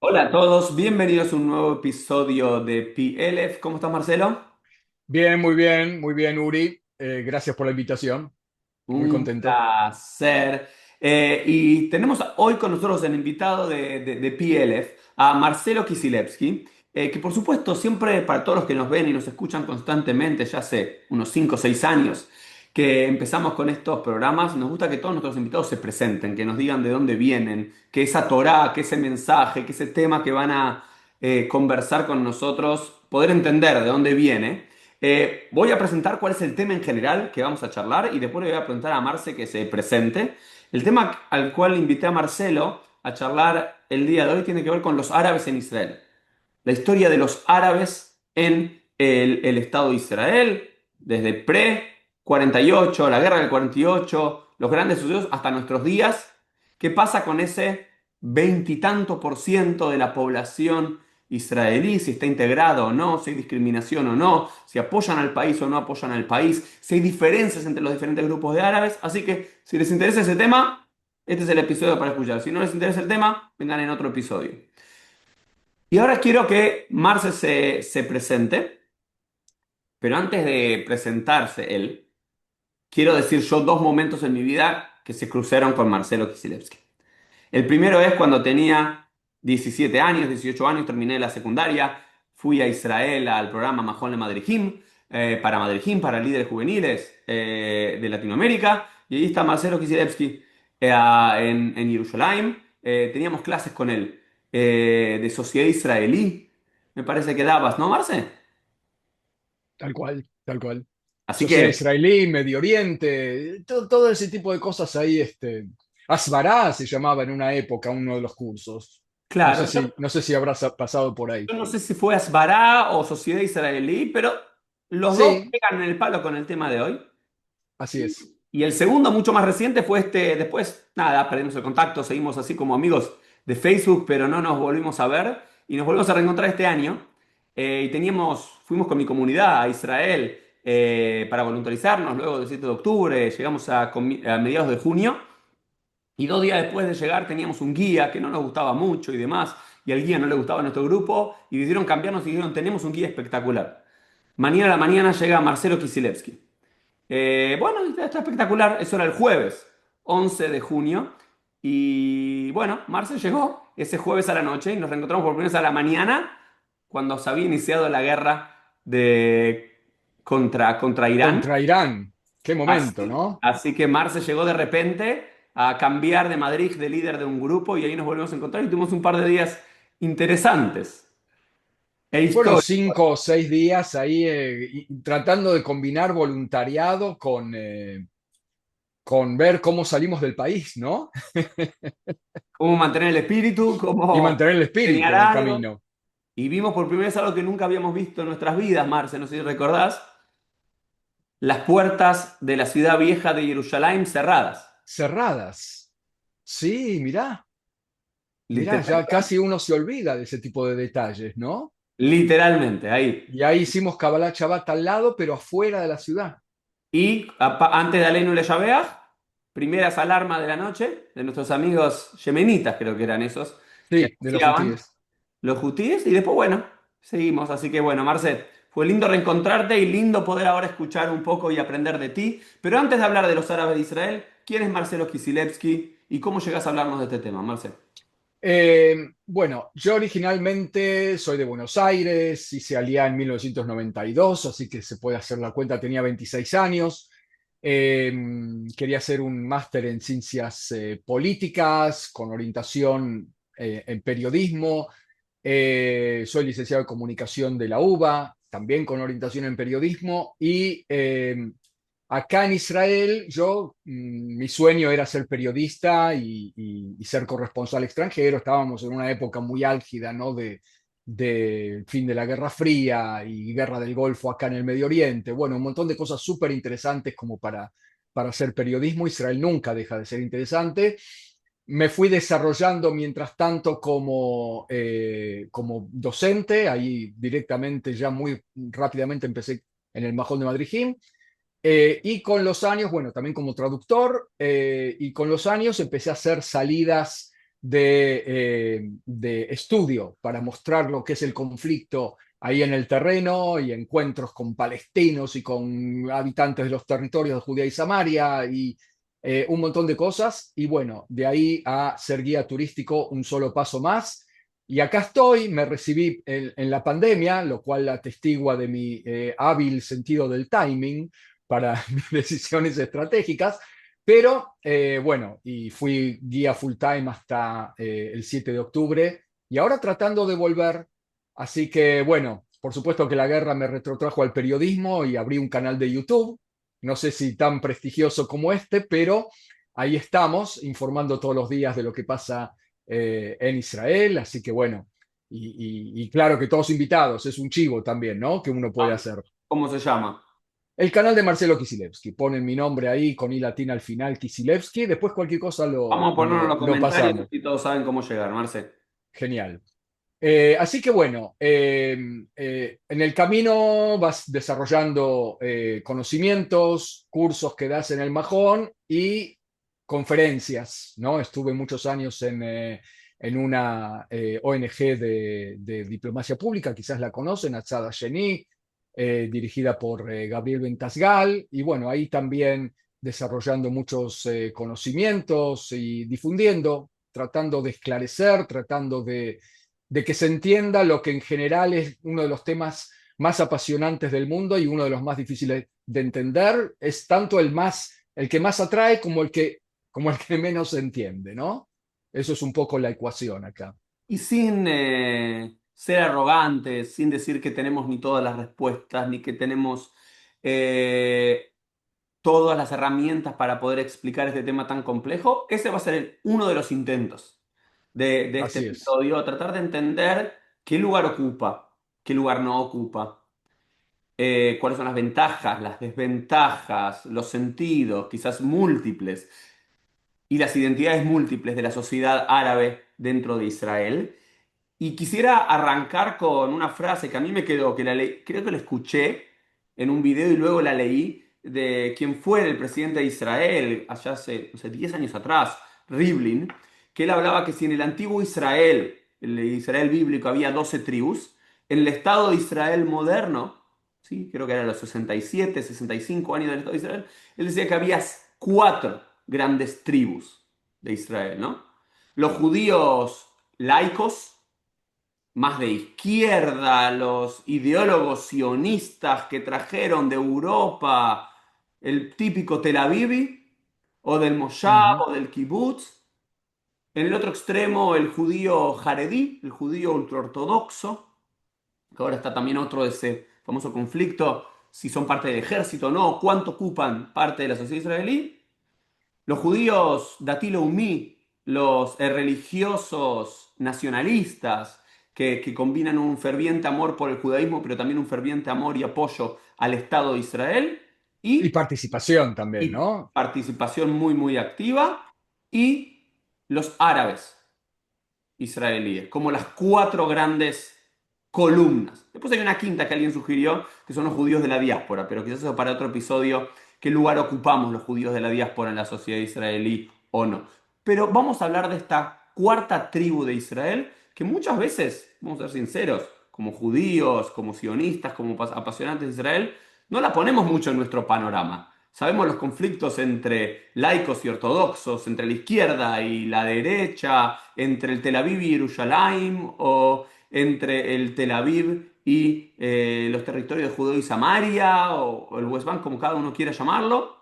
Hola a todos, bienvenidos a un nuevo episodio de PLF. ¿Cómo estás, Marcelo? Muy bien, Uri. Gracias por la invitación. Muy Un contento. placer. Y tenemos hoy con nosotros el invitado de PLF, a Marcelo Kisilevsky, que por supuesto siempre para todos los que nos ven y nos escuchan constantemente, ya hace unos 5 o 6 años que empezamos con estos programas, nos gusta que todos nuestros invitados se presenten, que nos digan de dónde vienen, que esa Torá, que ese mensaje, que ese tema que van a conversar con nosotros, poder entender de dónde viene. Voy a presentar cuál es el tema en general que vamos a charlar y después le voy a preguntar a Marce que se presente. El tema al cual invité a Marcelo a charlar el día de hoy tiene que ver con los árabes en Israel. La historia de los árabes en el Estado de Israel, desde pre-48, la guerra del 48, los grandes sucesos hasta nuestros días. ¿Qué pasa con ese veintitanto por ciento de la población israelí? Si está integrado o no, si hay discriminación o no, si apoyan al país o no apoyan al país, si hay diferencias entre los diferentes grupos de árabes. Así que si les interesa ese tema, este es el episodio para escuchar. Si no les interesa el tema, vengan en otro episodio. Y ahora quiero que Marce se presente, pero antes de presentarse él, quiero decir yo dos momentos en mi vida que se cruzaron con Marcelo Kisilevsky. El primero es cuando tenía 17 años, 18 años, terminé la secundaria, fui a Israel al programa Mahon Madrijim, para Madrijim, para líderes juveniles de Latinoamérica, y ahí está Marcelo Kisilevsky en Jerusalén. Teníamos clases con él de sociedad israelí, me parece que dabas, ¿no, Marce? Tal cual, tal cual. Así Sociedad que, israelí, Medio Oriente, todo ese tipo de cosas ahí. Asbará se llamaba en una época uno de los cursos. claro, No sé si habrás pasado por ahí. yo no sé si fue Asbará o sociedad israelí, pero los dos Sí, pegan en el palo con el tema de hoy. así es. Y el segundo, mucho más reciente, fue después, nada, perdimos el contacto, seguimos así como amigos de Facebook, pero no nos volvimos a ver y nos volvimos a reencontrar este año. Fuimos con mi comunidad a Israel para voluntarizarnos luego del 7 de octubre, llegamos a mediados de junio y 2 días después de llegar teníamos un guía que no nos gustaba mucho y demás, y al guía no le gustaba nuestro grupo y decidieron cambiarnos y dijeron, tenemos un guía espectacular. Mañana a la mañana llega Marcelo Kisilevsky. Bueno, está espectacular. Eso era el jueves 11 de junio. Y bueno, Marcel llegó ese jueves a la noche y nos reencontramos por primera vez a la mañana cuando se había iniciado la guerra contra Irán. Contra Irán. Qué momento, Así, ¿no? así que Marce llegó de repente a cambiar de Madrid de líder de un grupo y ahí nos volvimos a encontrar y tuvimos un par de días interesantes e Fueron históricos. 5 o 6 días ahí tratando de combinar voluntariado con ver cómo salimos del país, ¿no? Cómo mantener el espíritu, Y cómo mantener el espíritu enseñar en el algo. camino. Y vimos por primera vez algo que nunca habíamos visto en nuestras vidas, Marce, no sé si recordás, las puertas de la ciudad vieja de Jerusalén cerradas. Cerradas. Sí, mirá, ya Literal- casi uno se olvida de ese tipo de detalles, ¿no? literalmente, ahí. Y ahí hicimos Kabbalah Shabbat al lado, pero afuera de la ciudad. Y antes de Aleinu Le primeras alarmas de la noche de nuestros amigos yemenitas, creo que eran esos, que Sí, de los anunciaban hutíes. los hutíes y después, bueno, seguimos. Así que bueno, Marce, fue lindo reencontrarte y lindo poder ahora escuchar un poco y aprender de ti. Pero antes de hablar de los árabes de Israel, ¿quién es Marcelo Kisilevsky y cómo llegás a hablarnos de este tema, Marce? Bueno, yo originalmente soy de Buenos Aires, hice Aliá en 1992, así que se puede hacer la cuenta, tenía 26 años. Eh, Quería hacer un máster en ciencias políticas con orientación en periodismo. Soy licenciado en comunicación de la UBA, también con orientación en periodismo. Y acá en Israel, mi sueño era ser periodista y ser corresponsal extranjero. Estábamos en una época muy álgida, ¿no? De fin de la Guerra Fría y Guerra del Golfo acá en el Medio Oriente. Bueno, un montón de cosas súper interesantes como para hacer periodismo. Israel nunca deja de ser interesante. Me fui desarrollando mientras tanto como docente, ahí directamente ya muy rápidamente empecé en el Majón de Madrid. Y con los años, bueno, también como traductor, y con los años empecé a hacer salidas de estudio para mostrar lo que es el conflicto ahí en el terreno y encuentros con palestinos y con habitantes de los territorios de Judea y Samaria y un montón de cosas. Y bueno, de ahí a ser guía turístico, un solo paso más. Y acá estoy, me recibí en la pandemia, lo cual atestigua de mi hábil sentido del timing para decisiones estratégicas. Pero bueno, y fui guía full time hasta el 7 de octubre y ahora tratando de volver. Así que bueno, por supuesto que la guerra me retrotrajo al periodismo y abrí un canal de YouTube. No sé si tan prestigioso como este, pero ahí estamos informando todos los días de lo que pasa en Israel. Así que bueno, y claro que todos invitados, es un chivo también, ¿no? Que uno puede Ah, hacer. ¿cómo se llama? El canal de Marcelo Kisilevsky. Ponen mi nombre ahí con I latina al final, Kisilevsky. Después cualquier cosa Vamos a ponerlo en los lo comentarios pasamos. y todos saben cómo llegar, Marce. Genial. Así que bueno, en el camino vas desarrollando conocimientos, cursos que das en el Majón y conferencias, ¿no? Estuve muchos años en una ONG de diplomacia pública, quizás la conocen, Atzada Sheni, dirigida por Gabriel Ventasgal, y bueno, ahí también desarrollando muchos conocimientos y difundiendo, tratando de esclarecer, tratando de que se entienda lo que en general es uno de los temas más apasionantes del mundo y uno de los más difíciles de entender. Es tanto el que más atrae como el que menos se entiende, ¿no? Eso es un poco la ecuación acá. Y sin ser arrogantes, sin decir que tenemos ni todas las respuestas, ni que tenemos eh, todas las herramientas para poder explicar este tema tan complejo, ese va a ser uno de los intentos de este Así es. episodio, tratar de entender qué lugar ocupa, qué lugar no ocupa, cuáles son las ventajas, las desventajas, los sentidos, quizás múltiples, y las identidades múltiples de la sociedad árabe dentro de Israel. Y quisiera arrancar con una frase que a mí me quedó, que creo que la escuché en un video y luego la leí, de quien fue el presidente de Israel allá hace, no sé, 10 años atrás, Rivlin, que él hablaba que si en el antiguo Israel, el Israel bíblico, había 12 tribus, en el Estado de Israel moderno, ¿sí? Creo que eran los 67, 65 años del Estado de Israel, él decía que había cuatro grandes tribus de Israel, ¿no? Los judíos laicos, más de izquierda, los ideólogos sionistas que trajeron de Europa el típico Tel Avivi, o del Moshab, Ujú, o del Kibbutz. En el otro extremo, el judío jaredí, el judío ultraortodoxo, que ahora está también otro de ese famoso conflicto, si son parte del ejército o no, cuánto ocupan parte de la sociedad israelí. Los judíos datilo umí, los religiosos nacionalistas que combinan un ferviente amor por el judaísmo, pero también un ferviente amor y apoyo al Estado de Israel, y y, participación también, y ¿no? participación muy, muy activa, y los árabes israelíes, como las cuatro grandes columnas. Después hay una quinta que alguien sugirió, que son los judíos de la diáspora, pero quizás eso para otro episodio, qué lugar ocupamos los judíos de la diáspora en la sociedad israelí o no. Pero vamos a hablar de esta cuarta tribu de Israel, que muchas veces, vamos a ser sinceros, como judíos, como sionistas, como apasionantes de Israel, no la ponemos mucho en nuestro panorama. Sabemos los conflictos entre laicos y ortodoxos, entre la izquierda y la derecha, entre el Tel Aviv y Jerusalén, o entre el Tel Aviv y los territorios de Judea y Samaria, o el West Bank, como cada uno quiera llamarlo,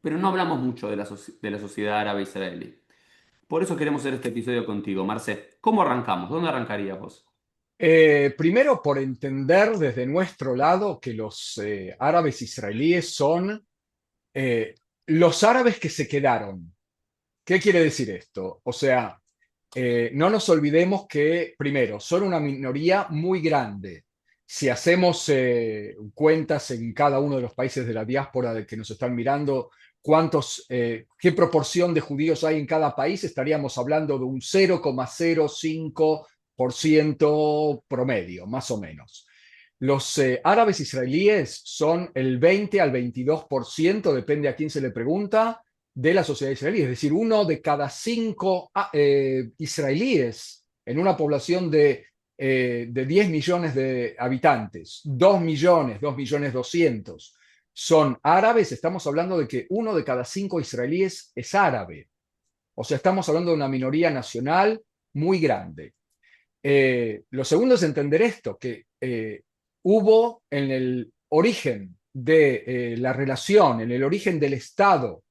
pero no hablamos mucho de de la sociedad árabe israelí. Por eso queremos hacer este episodio contigo, Marce. ¿Cómo arrancamos? ¿Dónde arrancarías vos? Primero, por entender desde nuestro lado que los árabes israelíes son los árabes que se quedaron. ¿Qué quiere decir esto? O sea, no nos olvidemos que, primero, son una minoría muy grande. Si hacemos cuentas en cada uno de los países de la diáspora de que nos están mirando, qué proporción de judíos hay en cada país, estaríamos hablando de un 0,05% promedio, más o menos. Los árabes israelíes son el 20 al 22%, depende a quién se le pregunta, de la sociedad israelí. Es decir, uno de cada cinco israelíes en una población de 10 millones de habitantes, 2 millones, 2 millones 200 son árabes. Estamos hablando de que uno de cada cinco israelíes es árabe. O sea, estamos hablando de una minoría nacional muy grande. Lo segundo es entender esto, que hubo en el origen de la relación, en el origen del Estado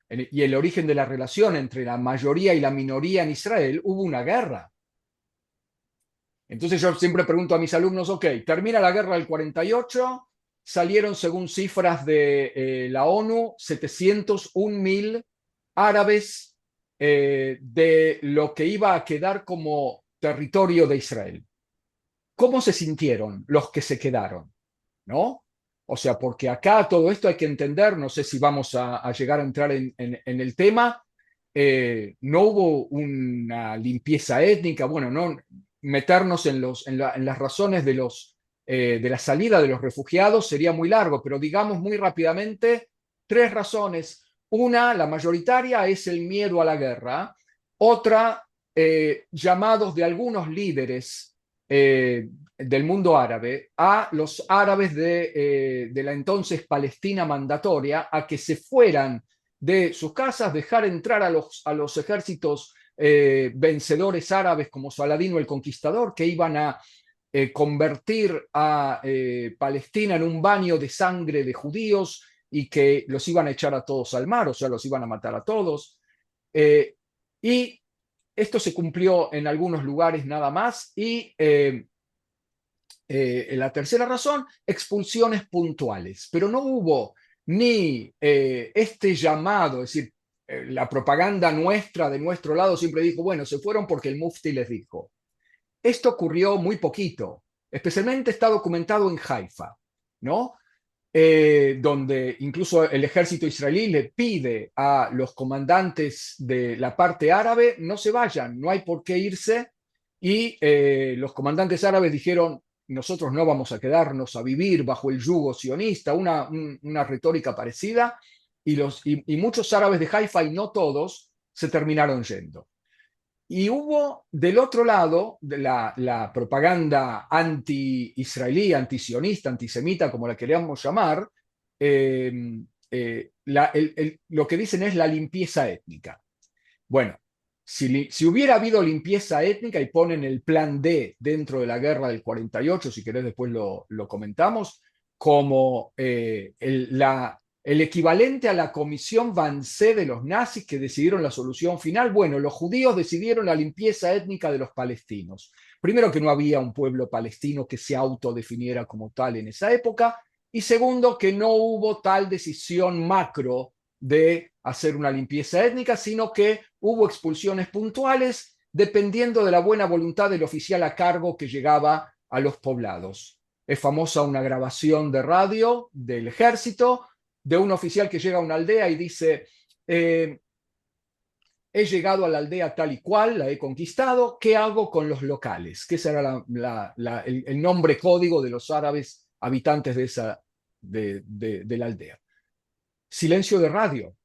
y el origen de la relación entre la mayoría y la minoría en Israel, hubo una guerra. Entonces yo siempre pregunto a mis alumnos, ok, termina la guerra del 48, salieron según cifras de la ONU 701.000 árabes de lo que iba a quedar como territorio de Israel. ¿Cómo se sintieron los que se quedaron? ¿No? O sea, porque acá todo esto hay que entender, no sé si vamos a llegar a entrar en el tema, no hubo una limpieza étnica, bueno, no meternos en las razones de la salida de los refugiados sería muy largo, pero digamos muy rápidamente tres razones. Una, la mayoritaria, es el miedo a la guerra. Otra, llamados de algunos líderes del mundo árabe a los árabes de la entonces Palestina mandatoria a que se fueran de sus casas, dejar entrar a los ejércitos vencedores árabes como Saladino el Conquistador, que iban a convertir a Palestina en un baño de sangre de judíos y que los iban a echar a todos al mar, o sea, los iban a matar a todos. Y esto se cumplió en algunos lugares nada más y la tercera razón, expulsiones puntuales, pero no hubo ni este llamado, es decir, la propaganda nuestra, de nuestro lado, siempre dijo, bueno, se fueron porque el mufti les dijo. Esto ocurrió muy poquito, especialmente está documentado en Haifa, ¿no? Donde incluso el ejército israelí le pide a los comandantes de la parte árabe, no se vayan, no hay por qué irse, y los comandantes árabes dijeron, nosotros no vamos a quedarnos a vivir bajo el yugo sionista, una retórica parecida, y muchos árabes de Haifa, y no todos, se terminaron yendo. Y hubo del otro lado de la propaganda anti-israelí, anti-sionista, antisemita, como la queríamos llamar, lo que dicen es la limpieza étnica. Bueno, si hubiera habido limpieza étnica y ponen el plan D dentro de la guerra del 48, si querés después lo comentamos, como el equivalente a la comisión Vance de los nazis que decidieron la solución final. Bueno, los judíos decidieron la limpieza étnica de los palestinos. Primero, que no había un pueblo palestino que se autodefiniera como tal en esa época, y segundo, que no hubo tal decisión macro de hacer una limpieza étnica, sino que hubo expulsiones puntuales dependiendo de la buena voluntad del oficial a cargo que llegaba a los poblados. Es famosa una grabación de radio del ejército de un oficial que llega a una aldea y dice, he llegado a la aldea tal y cual, la he conquistado, ¿qué hago con los locales? Que ese era el nombre código de los árabes habitantes de la aldea. Silencio de radio.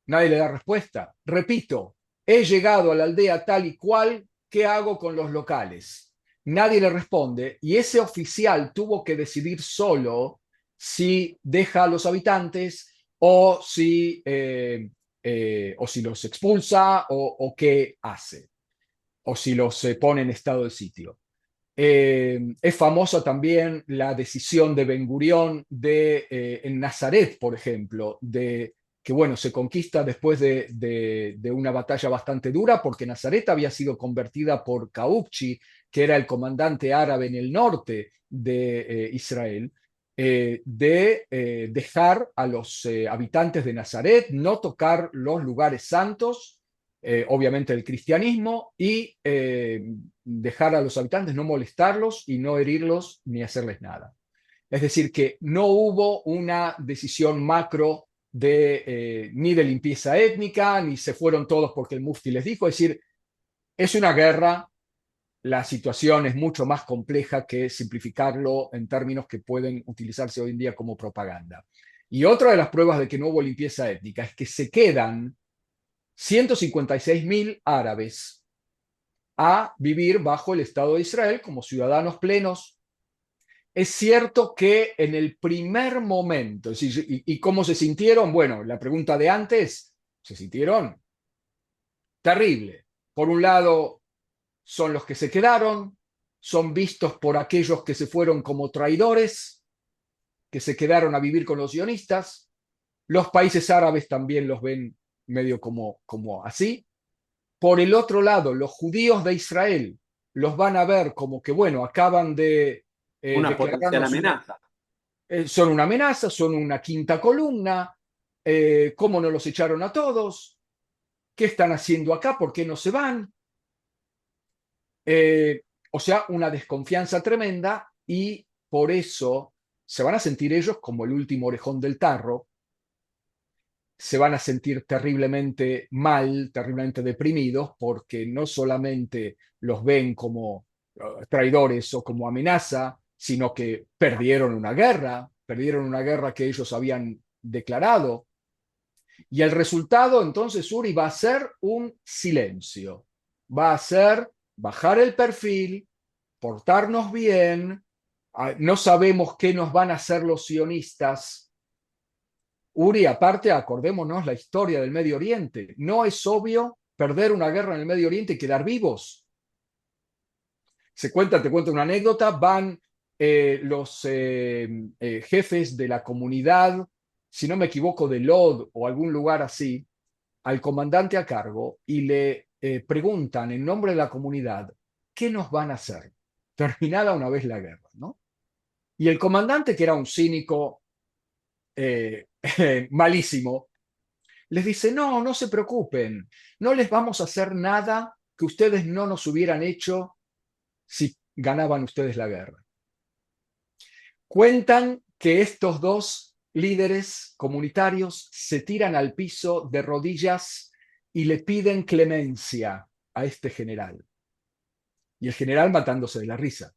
Nadie le da respuesta. Repito, he llegado a la aldea tal y cual, ¿qué hago con los locales? Nadie le responde y ese oficial tuvo que decidir solo si deja a los habitantes o si los expulsa o qué hace, o si los pone en estado de sitio. Es famosa también la decisión de Ben Gurión en Nazaret, por ejemplo, que bueno, se conquista después de una batalla bastante dura, porque Nazaret había sido convertida por Qaubchi, que era el comandante árabe en el norte de Israel, dejar a los habitantes de Nazaret, no tocar los lugares santos, obviamente el cristianismo, y dejar a los habitantes, no molestarlos y no herirlos ni hacerles nada. Es decir, que no hubo una decisión macro ni de limpieza étnica, ni se fueron todos porque el mufti les dijo. Es decir, es una guerra, la situación es mucho más compleja que simplificarlo en términos que pueden utilizarse hoy en día como propaganda. Y otra de las pruebas de que no hubo limpieza étnica es que se quedan 156.000 árabes a vivir bajo el Estado de Israel como ciudadanos plenos. Es cierto que en el primer momento, ¿y cómo se sintieron? Bueno, la pregunta de antes, se sintieron terrible. Por un lado, son los que se quedaron, son vistos por aquellos que se fueron como traidores, que se quedaron a vivir con los sionistas. Los países árabes también los ven medio como así. Por el otro lado, los judíos de Israel los van a ver como que, bueno, acaban de Una potencial declararnos, amenaza. son una amenaza, son una quinta columna, ¿cómo no los echaron a todos? ¿Qué están haciendo acá? ¿Por qué no se van? Eh, o sea, una desconfianza tremenda y por eso se van a sentir ellos como el último orejón del tarro, se van a sentir terriblemente mal, terriblemente deprimidos, porque no solamente los ven como traidores o como amenaza, sino que perdieron una guerra que ellos habían declarado. Y el resultado, entonces, Uri, va a ser un silencio. Va a ser bajar el perfil, portarnos bien. No sabemos qué nos van a hacer los sionistas. Uri, aparte, acordémonos la historia del Medio Oriente. No es obvio perder una guerra en el Medio Oriente y quedar vivos. Te cuento una anécdota, van los jefes de la comunidad, si no me equivoco, de Lod o algún lugar así, al comandante a cargo y le preguntan en nombre de la comunidad, ¿qué nos van a hacer? Terminada una vez la guerra, ¿no? Y el comandante, que era un cínico malísimo, les dice, no, no se preocupen, no les vamos a hacer nada que ustedes no nos hubieran hecho si ganaban ustedes la guerra. Cuentan que estos dos líderes comunitarios se tiran al piso de rodillas y le piden clemencia a este general. Y el general matándose de la risa.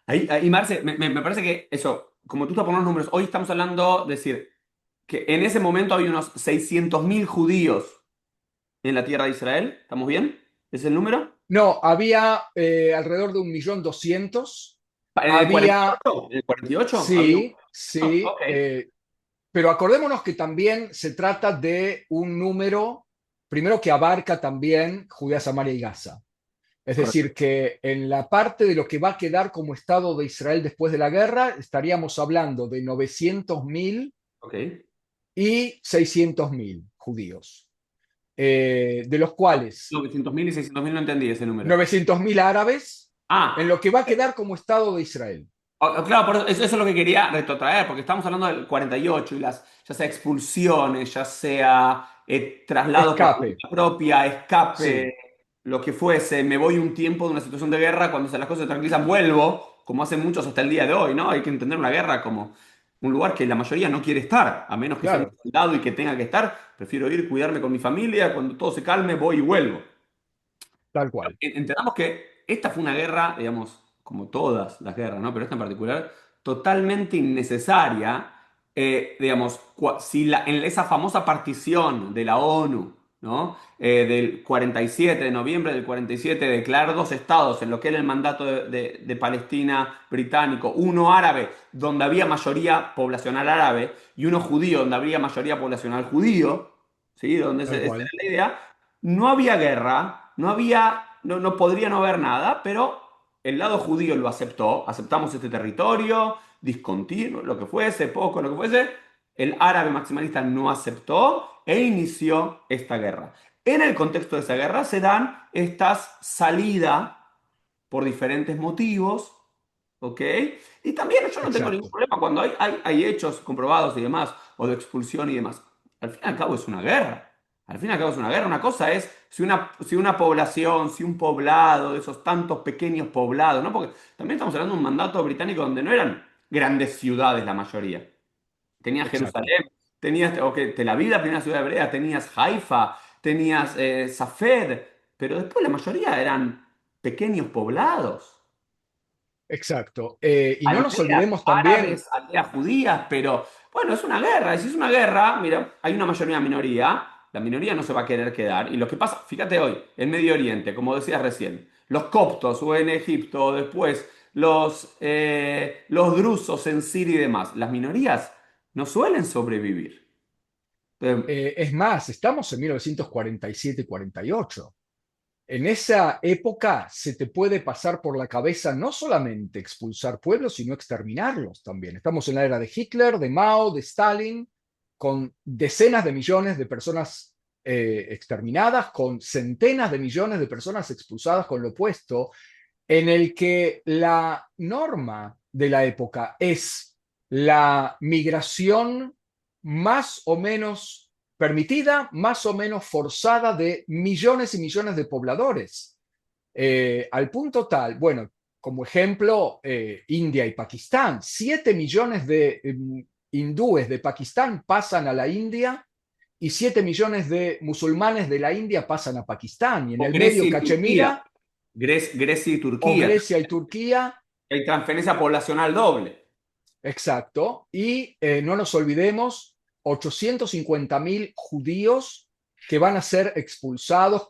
Ahí, Marce, me parece que eso, como tú estás poniendo los números, hoy estamos hablando, de decir, que en ese momento había unos 600.000 judíos en la tierra de Israel. ¿Estamos bien? ¿Es el número? No, había alrededor de 1.200.000. ¿En el Había, 48? ¿En el 48? Había un... sí, sí, Ok, pero acordémonos que también se trata de un número, primero que abarca también Judea, Samaria y Gaza. Es correcto. decir, que en la parte de lo que va a quedar como Estado de Israel después de la guerra, estaríamos hablando de 900.000 Ok. y 600.000 judíos, de los cuales 900.000 y 600.000 no entendí ese número. 900.000 árabes, en Ah, lo que va a quedar como Estado de Israel. claro, eso es lo que quería retrotraer, porque estamos hablando del 48 y las, ya sea expulsiones, ya sea traslados por Escape, cuenta propia, sí, escape, lo que fuese, me voy un tiempo de una situación de guerra, cuando las cosas se tranquilizan, vuelvo, como hacen muchos hasta el día de hoy, ¿no? Hay que entender una guerra como un lugar que la mayoría no quiere estar, a menos que sea un claro, soldado y que tenga que estar, prefiero ir, cuidarme con mi familia, cuando todo se calme, voy y vuelvo. tal cual. Entendamos que esta fue una guerra, digamos, como todas las guerras, ¿no? Pero esta en particular, totalmente innecesaria. Digamos, si en esa famosa partición de la ONU, ¿no? Del 47, de noviembre del 47, declarar dos estados en lo que era el mandato de Palestina británico, uno árabe, donde había mayoría poblacional árabe, y uno judío, donde había mayoría poblacional judío, ¿sí? Donde Tal esa era cual, la idea. No había guerra, no podría no haber nada, pero el lado judío lo aceptó, aceptamos este territorio, discontinuo, lo que fuese, poco, lo que fuese. El árabe maximalista no aceptó e inició esta guerra. En el contexto de esa guerra se dan estas salidas por diferentes motivos, ¿ok? Y también yo no tengo ningún exacto, problema cuando hay hechos comprobados y demás, o de expulsión y demás. Al fin y al cabo es una guerra. Al fin y al cabo es una guerra. Una cosa es si una población, si un poblado, de esos tantos pequeños poblados, ¿no? Porque también estamos hablando de un mandato británico donde no eran grandes ciudades la mayoría. Tenías exacto, Jerusalén, tenías Tel Aviv, la primera ciudad hebrea, tenías Haifa, tenías Safed, pero después la mayoría eran pequeños poblados. exacto. Y no nos Aldeas olvidemos también, árabes, aldeas judías, pero bueno, es una guerra. Y si es una guerra, mira, hay una mayoría minoría, la minoría no se va a querer quedar. Y lo que pasa, fíjate hoy, en Medio Oriente, como decías recién, los coptos o en Egipto, o después los drusos en Siria y demás, las minorías no suelen sobrevivir. Eh, es más, estamos en 1947-48. En esa época se te puede pasar por la cabeza no solamente expulsar pueblos, sino exterminarlos también. Estamos en la era de Hitler, de Mao, de Stalin, con decenas de millones de personas exterminadas, con centenas de millones de personas expulsadas con lo opuesto, en el que la norma de la época es la migración más o menos permitida, más o menos forzada de millones y millones de pobladores. Al punto tal, bueno, como ejemplo, India y Pakistán, 7 millones de hindúes de Pakistán pasan a la India y 7 millones de musulmanes de la India pasan a Pakistán. Y en o el Grecia medio y Turquía. Cachemira Grecia y o Turquía. Grecia y Turquía. Hay transferencia poblacional doble. Exacto. Y no nos olvidemos, 850.000 judíos que van a ser expulsados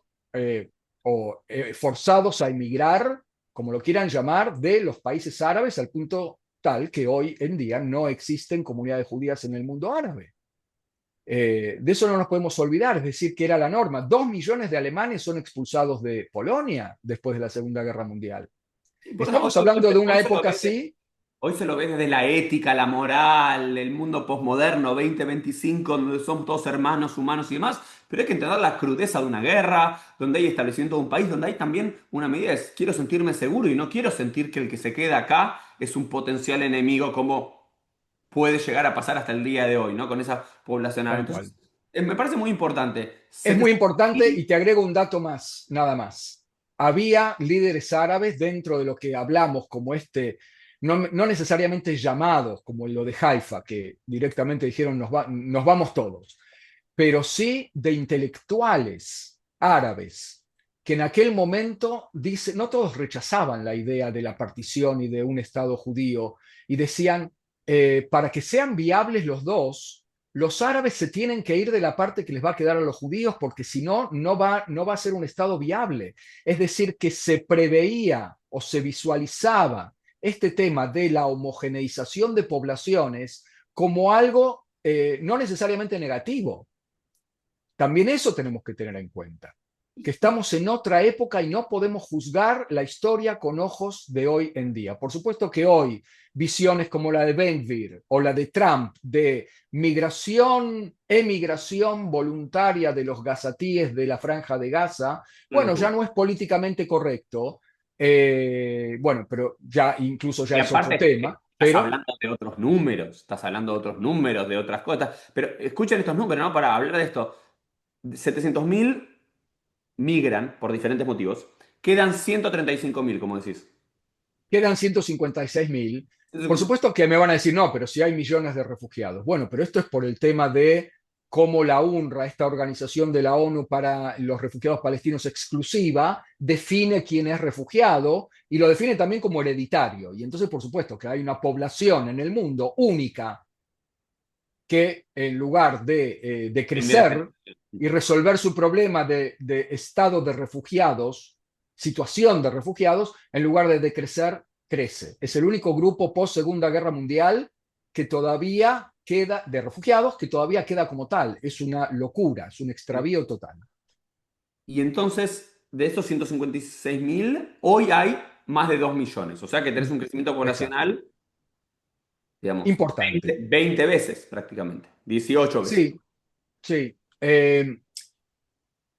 o forzados a emigrar, como lo quieran llamar, de los países árabes al punto tal que hoy en día no existen comunidades judías en el mundo árabe. De eso no nos podemos olvidar, es decir, que era la norma. 2 millones de alemanes son expulsados de Polonia después de la Segunda Guerra Mundial. Y por eso Estamos hablando de una época así. hoy se lo ve desde la ética, la moral, el mundo posmoderno 2025, donde son todos hermanos, humanos y demás, pero hay que entender la crudeza de una guerra, donde hay establecimiento de un país, donde hay también una medida es quiero sentirme seguro y no quiero sentir que el que se queda acá es un potencial enemigo como puede llegar a pasar hasta el día de hoy, ¿no? Con esa población árabe. Tal cual. Entonces, me parece muy importante. Es muy 700 importante y te agrego un dato más, nada más. Había líderes árabes dentro de lo que hablamos como no necesariamente llamados, como lo de Haifa, que directamente dijeron nos vamos todos, pero sí de intelectuales árabes que en aquel momento, dice, no todos rechazaban la idea de la partición y de un Estado judío y decían, para que sean viables los dos, los árabes se tienen que ir de la parte que les va a quedar a los judíos porque si no, no va a ser un Estado viable. Es decir, que se preveía o se visualizaba este tema de la homogeneización de poblaciones como algo no necesariamente negativo. También eso tenemos que tener en cuenta, que estamos en otra época y no podemos juzgar la historia con ojos de hoy en día. Por supuesto que hoy visiones como la de Ben-Gvir o la de Trump de migración, emigración voluntaria de los gazatíes de la franja de Gaza, una bueno, ya locura. no es políticamente correcto, bueno, pero ya incluso ya Y es otro aparte, tema, estás pero hablando de otros números, estás hablando de otros números, de otras cosas. Pero escuchen estos números, ¿no? Para hablar de esto. 700.000 migran por diferentes motivos. Quedan 135.000, como decís. quedan 156.000. Por 150. supuesto que me van a decir, no, pero si hay millones de refugiados. Bueno, pero esto es por el tema de cómo la UNRWA, esta organización de la ONU para los refugiados palestinos exclusiva, define quién es refugiado y lo define también como hereditario. Y entonces, por supuesto, que hay una población en el mundo única que en lugar de crecer Inmediatamente. y resolver su problema de estado de refugiados, situación de refugiados, en lugar de decrecer, crece. Es el único grupo post Segunda Guerra Mundial que todavía queda, de refugiados, que todavía queda como tal. Es una locura, es un extravío total. Y entonces, de esos 156.000, hoy hay más de 2 millones. O sea que tenés un crecimiento Exacto. poblacional, digamos, Importante. 20 veces prácticamente, 18 veces. Sí, sí.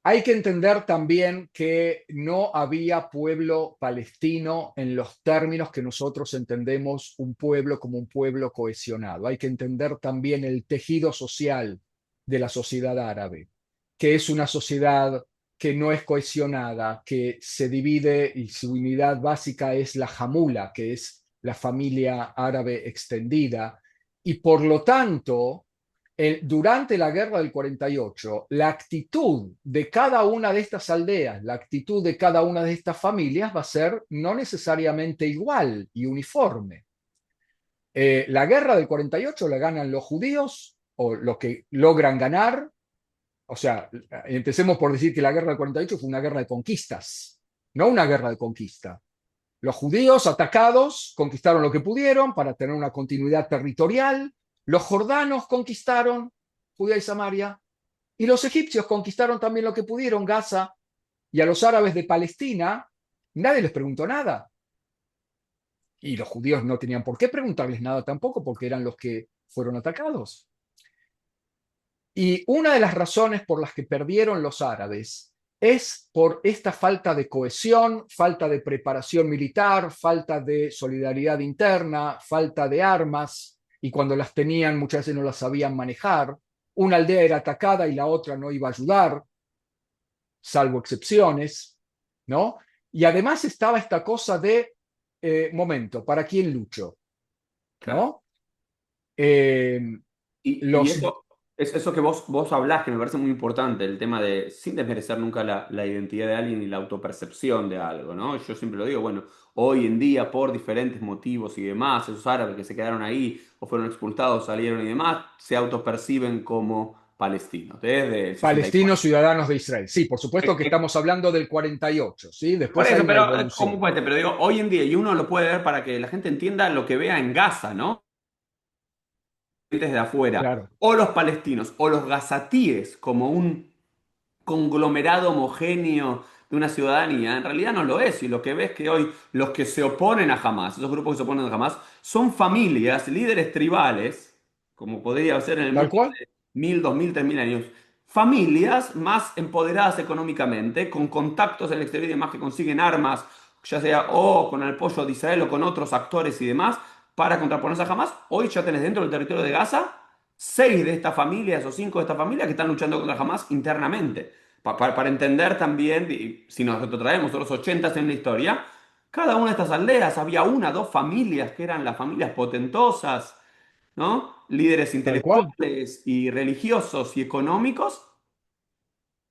Hay que entender también que no había pueblo palestino en los términos que nosotros entendemos un pueblo como un pueblo cohesionado. Hay que entender también el tejido social de la sociedad árabe, que es una sociedad que no es cohesionada, que se divide y su unidad básica es la jamula, que es la familia árabe extendida, y por lo tanto durante la guerra del 48, la actitud de cada una de estas aldeas, la actitud de cada una de estas familias va a ser no necesariamente igual y uniforme. La guerra del 48 la ganan los judíos, o los que logran ganar. O sea, empecemos por decir que la guerra del 48 fue una guerra de conquistas, no una guerra de conquista. Los judíos atacados conquistaron lo que pudieron para tener una continuidad territorial. Los jordanos conquistaron Judea y Samaria. Y los egipcios conquistaron también lo que pudieron, Gaza. Y a los árabes de Palestina nadie les preguntó nada. Y los judíos no tenían por qué preguntarles nada tampoco, porque eran los que fueron atacados. Y una de las razones por las que perdieron los árabes es por esta falta de cohesión, falta de preparación militar, falta de solidaridad interna, falta de armas, y cuando las tenían muchas veces no las sabían manejar. Una aldea era atacada y la otra no iba a ayudar, salvo excepciones, ¿no? Y además estaba esta cosa de, momento, ¿para quién lucho? Claro. ¿No? Eh, Y los eso, es eso que vos hablás, que me parece muy importante, el tema de, sin desmerecer nunca la identidad de alguien y la autopercepción de algo, ¿no? Yo siempre lo digo, bueno, hoy en día, por diferentes motivos y demás, esos árabes que se quedaron ahí o fueron expulsados, salieron y demás, se autoperciben como palestinos, desde el 64. palestinos ciudadanos de Israel. Sí, por supuesto que estamos hablando del 48, ¿sí? Por Después hay eso, una pero ¿cómo evolución. puede ser? Pero digo, hoy en día, y uno lo puede ver para que la gente entienda lo que vea en Gaza, ¿no? Desde afuera, Claro, o los palestinos, o los gazatíes como un conglomerado homogéneo de una ciudadanía, en realidad no lo es. Y lo que ves que hoy los que se oponen a Hamas, esos grupos que se oponen a Hamas, son familias, líderes tribales, como podría ser en el tal mundo cual, de 1000, 2000, 3000 años. Familias más empoderadas económicamente, con contactos en el exterior y demás que consiguen armas, ya sea o con el apoyo de Israel o con otros actores y demás, para contraponerse a Hamas. Hoy ya tenés dentro del territorio de Gaza seis de estas familias o cinco de estas familias que están luchando contra Hamas internamente. Para entender también, si nos retrotraemos a los 80 en la historia, cada una de estas aldeas había una, dos familias que eran las familias potentosas, ¿no? Líderes tal cual. intelectuales y religiosos y económicos,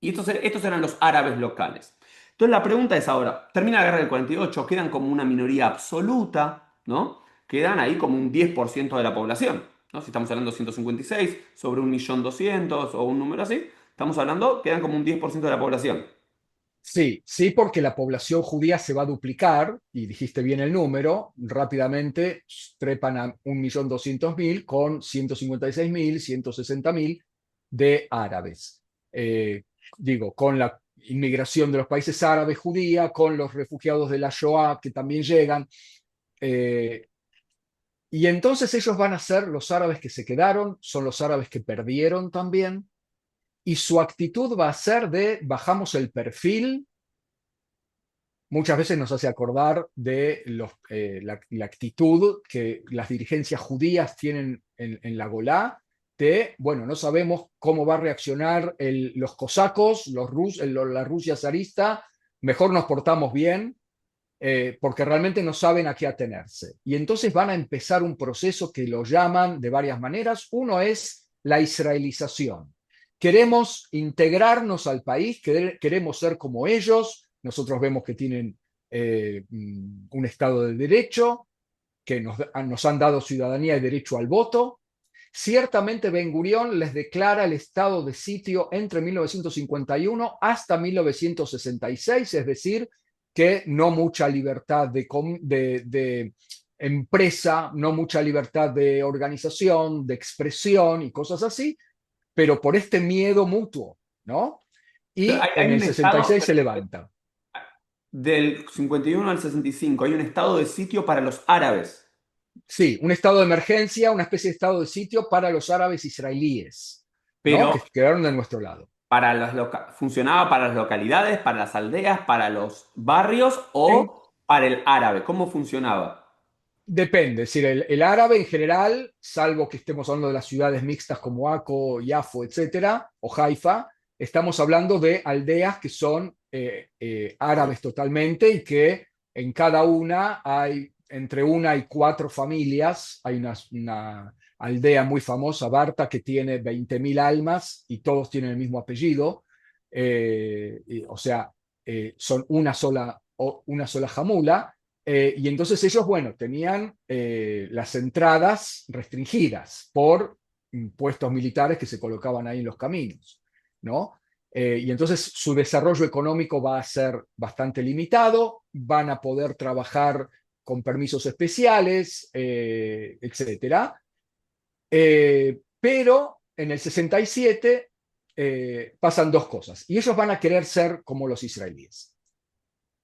y estos eran los árabes locales. Entonces la pregunta es ahora, termina la guerra del 48, quedan como una minoría absoluta, ¿no? Quedan ahí como un 10% de la población, ¿no? Si estamos hablando de 156 sobre 1.200.000 o un número así, estamos hablando, quedan como un 10% de la población. Sí, sí, porque la población judía se va a duplicar, y dijiste bien el número, rápidamente trepan a 1.200.000 con 156.000, 160.000 de árabes. Digo, con la inmigración de los países árabes judía, con los refugiados de la Shoah que también llegan. eh, y entonces ellos van a ser los árabes que se quedaron, son los árabes que perdieron también, y su actitud va a ser de bajamos el perfil. Muchas veces nos hace acordar de la actitud que las dirigencias judías tienen en la Golá, de, bueno, no sabemos cómo va a reaccionar los cosacos, la Rusia zarista, mejor nos portamos bien, porque realmente no saben a qué atenerse. Y entonces van a empezar un proceso que lo llaman de varias maneras. Uno es la israelización. Queremos integrarnos al país, queremos ser como ellos. Nosotros vemos que tienen un Estado de Derecho, que nos han dado ciudadanía y derecho al voto. Ciertamente Ben Gurión les declara el estado de sitio entre 1951 hasta 1966, es decir, que no mucha libertad de empresa, no mucha libertad de organización, de expresión y cosas así, pero por este miedo mutuo, ¿no? Pero Y en hay el un estado, 66 se levanta. del 51 al 65, hay un estado de sitio para los árabes, Sí, un estado de emergencia, una especie de estado de sitio para los árabes israelíes, ¿no? pero Que quedaron de nuestro lado. funcionaba para las localidades, para las aldeas, para los barrios En, o para el árabe. ¿Cómo funcionaba? Depende, es decir, el árabe en general, salvo que estemos hablando de las ciudades mixtas como Aco, Yafo, etcétera, o Haifa, estamos hablando de aldeas que son árabes totalmente y que en cada una hay entre una y cuatro familias, hay aldea muy famosa, Barta, que tiene 20.000 almas y todos tienen el mismo apellido. O sea, son una sola jamula. Y entonces ellos, bueno, tenían las entradas restringidas por puestos militares que se colocaban ahí en los caminos, ¿no? Y entonces su desarrollo económico va a ser bastante limitado, van a poder trabajar con permisos especiales, etcétera. Pero en el 67 pasan dos cosas, y ellos van a querer ser como los israelíes.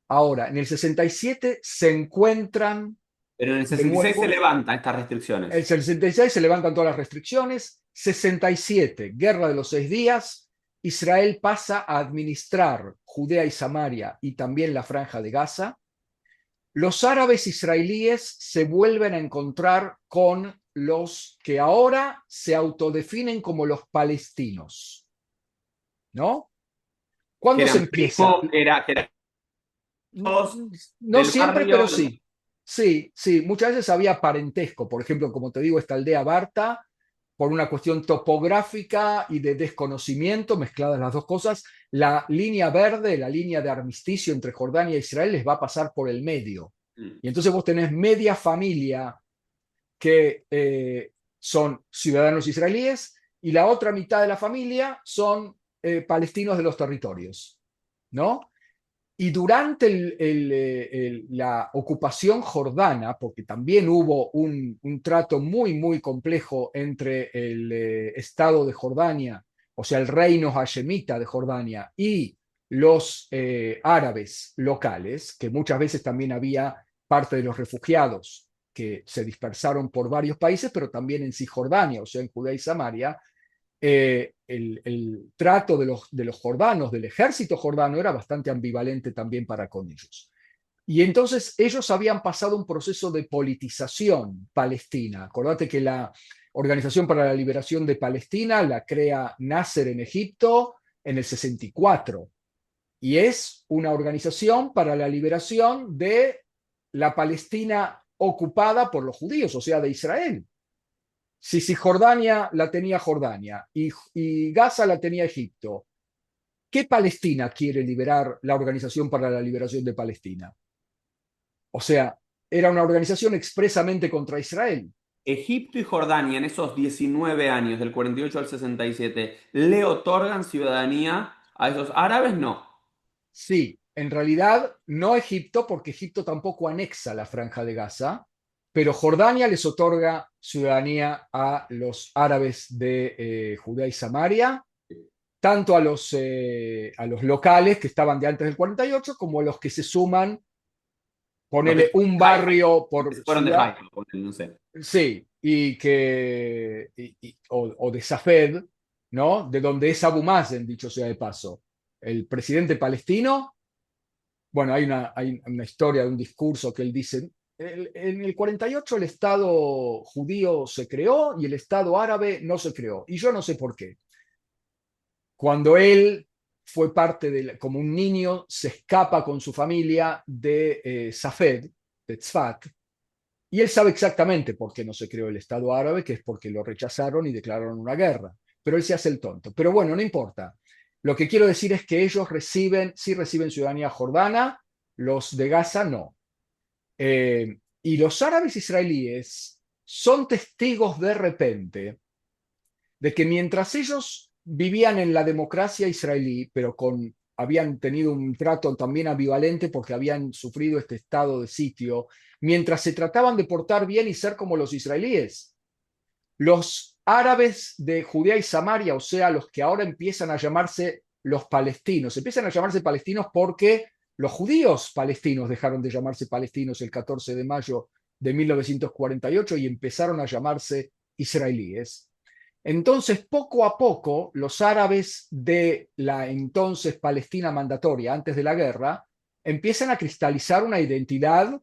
Ahora, en el 67 se encuentran Pero en el de 66 se nuevo, levantan estas el restricciones. 66 se levantan todas las restricciones, 67, Guerra de los 6 días, Israel pasa a administrar Judea y Samaria y también la Franja de Gaza. Los árabes israelíes se vuelven a encontrar con los que ahora se autodefinen como los palestinos, ¿no? Que ¿Cuándo se eran empieza? primos, que eran todos No del siempre, pero barrio. sí. Sí, sí, muchas veces había parentesco. Por ejemplo, como te digo, esta aldea Barta, por una cuestión topográfica y de desconocimiento, mezcladas las dos cosas, la línea verde, la línea de armisticio entre Jordania e Israel, les va a pasar por el medio. Mm. Y entonces vos tenés media familia que son ciudadanos israelíes y la otra mitad de la familia son palestinos de los territorios, ¿no? Y durante la ocupación jordana, porque también hubo un trato muy, muy complejo entre el Estado de Jordania, o sea, el reino hashemita de Jordania y los árabes locales, que muchas veces también había parte de los refugiados que se dispersaron por varios países, pero también en Cisjordania, o sea, en Judea y Samaria, el trato de los jordanos, del ejército jordano, era bastante ambivalente también para con ellos. Y entonces ellos habían pasado un proceso de politización palestina. Acordate que la Organización para la Liberación de Palestina la crea Nasser en Egipto en el 64 y es una organización para la liberación de la Palestina ocupada por los judíos, o sea, de Israel. Si Cisjordania la tenía Jordania y Gaza la tenía Egipto, ¿qué Palestina quiere liberar la Organización para la Liberación de Palestina? O sea, era una organización expresamente contra Israel. Egipto y Jordania en esos 19 años, del 48 al 67, ¿le otorgan ciudadanía a esos árabes? No. Sí, en realidad no Egipto, porque Egipto tampoco anexa la Franja de Gaza, pero Jordania les otorga ciudadanía a los árabes de Judea y Samaria, tanto a los locales que estaban de antes del 48, como a los que se suman, Los que se ponele fueron un de Haifa, barrio los que por se fueron de ciudad, Haifa, no sé. sí, o de Safed, ¿no? De donde es Abu Mazen, dicho sea de paso. El presidente palestino, bueno, hay una historia de un discurso que él dice, en el 48 el Estado judío se creó y el Estado árabe no se creó. Y yo no sé por qué. Cuando él fue parte de, como un niño, se escapa con su familia de Safed, de Tzfat, y él sabe exactamente por qué no se creó el Estado árabe, que es porque lo rechazaron y declararon una guerra. Pero él se hace el tonto. Pero bueno, no importa. Lo que quiero decir es que ellos sí reciben ciudadanía jordana, los de Gaza no. Y los árabes israelíes son testigos de repente de que mientras ellos vivían en la democracia israelí, pero habían tenido un trato también ambivalente porque habían sufrido este estado de sitio, mientras se trataban de portar bien y ser como los israelíes, los árabes de Judea y Samaria, o sea, los que ahora empiezan a llamarse los palestinos, empiezan a llamarse palestinos porque los judíos palestinos dejaron de llamarse palestinos el 14 de mayo de 1948 y empezaron a llamarse israelíes. Entonces, poco a poco, los árabes de la entonces Palestina mandatoria, antes de la guerra, empiezan a cristalizar una identidad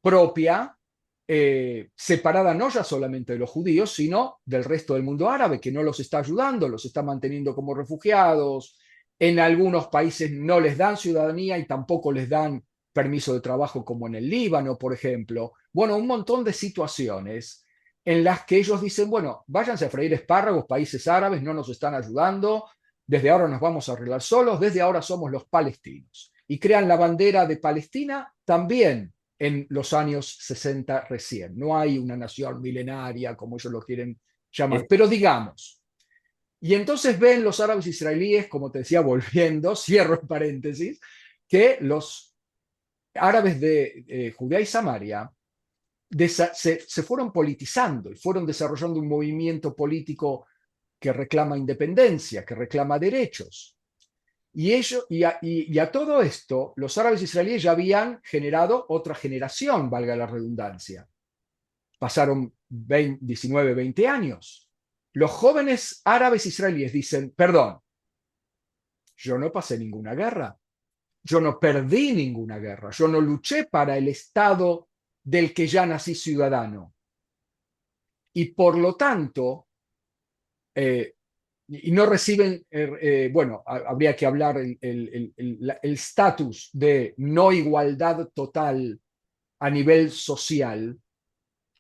propia, separada no ya solamente de los judíos, sino del resto del mundo árabe, que no los está ayudando, los está manteniendo como refugiados. En algunos países no les dan ciudadanía y tampoco les dan permiso de trabajo, como en el Líbano, por ejemplo. Bueno, un montón de situaciones en las que ellos dicen, bueno, váyanse a freír espárragos, países árabes no nos están ayudando, desde ahora nos vamos a arreglar solos, desde ahora somos los palestinos. Y crean la bandera de Palestina también en los años 60 recién. No hay una nación milenaria como ellos lo quieren llamar, Es- pero digamos. Y entonces ven los árabes israelíes, como te decía, volviendo, cierro el paréntesis, que los árabes de Judea y Samaria se fueron politizando y fueron desarrollando un movimiento político que reclama independencia, que reclama derechos. Y a todo esto, los árabes israelíes ya habían generado otra generación, valga la redundancia. Pasaron 19, 20 años. Los jóvenes árabes israelíes dicen, perdón, yo no pasé ninguna guerra, yo no perdí ninguna guerra, yo no luché para el Estado del que ya nací ciudadano. Y por lo tanto, eh, y no reciben, bueno, habría que hablar el estatus de no igualdad total a nivel social.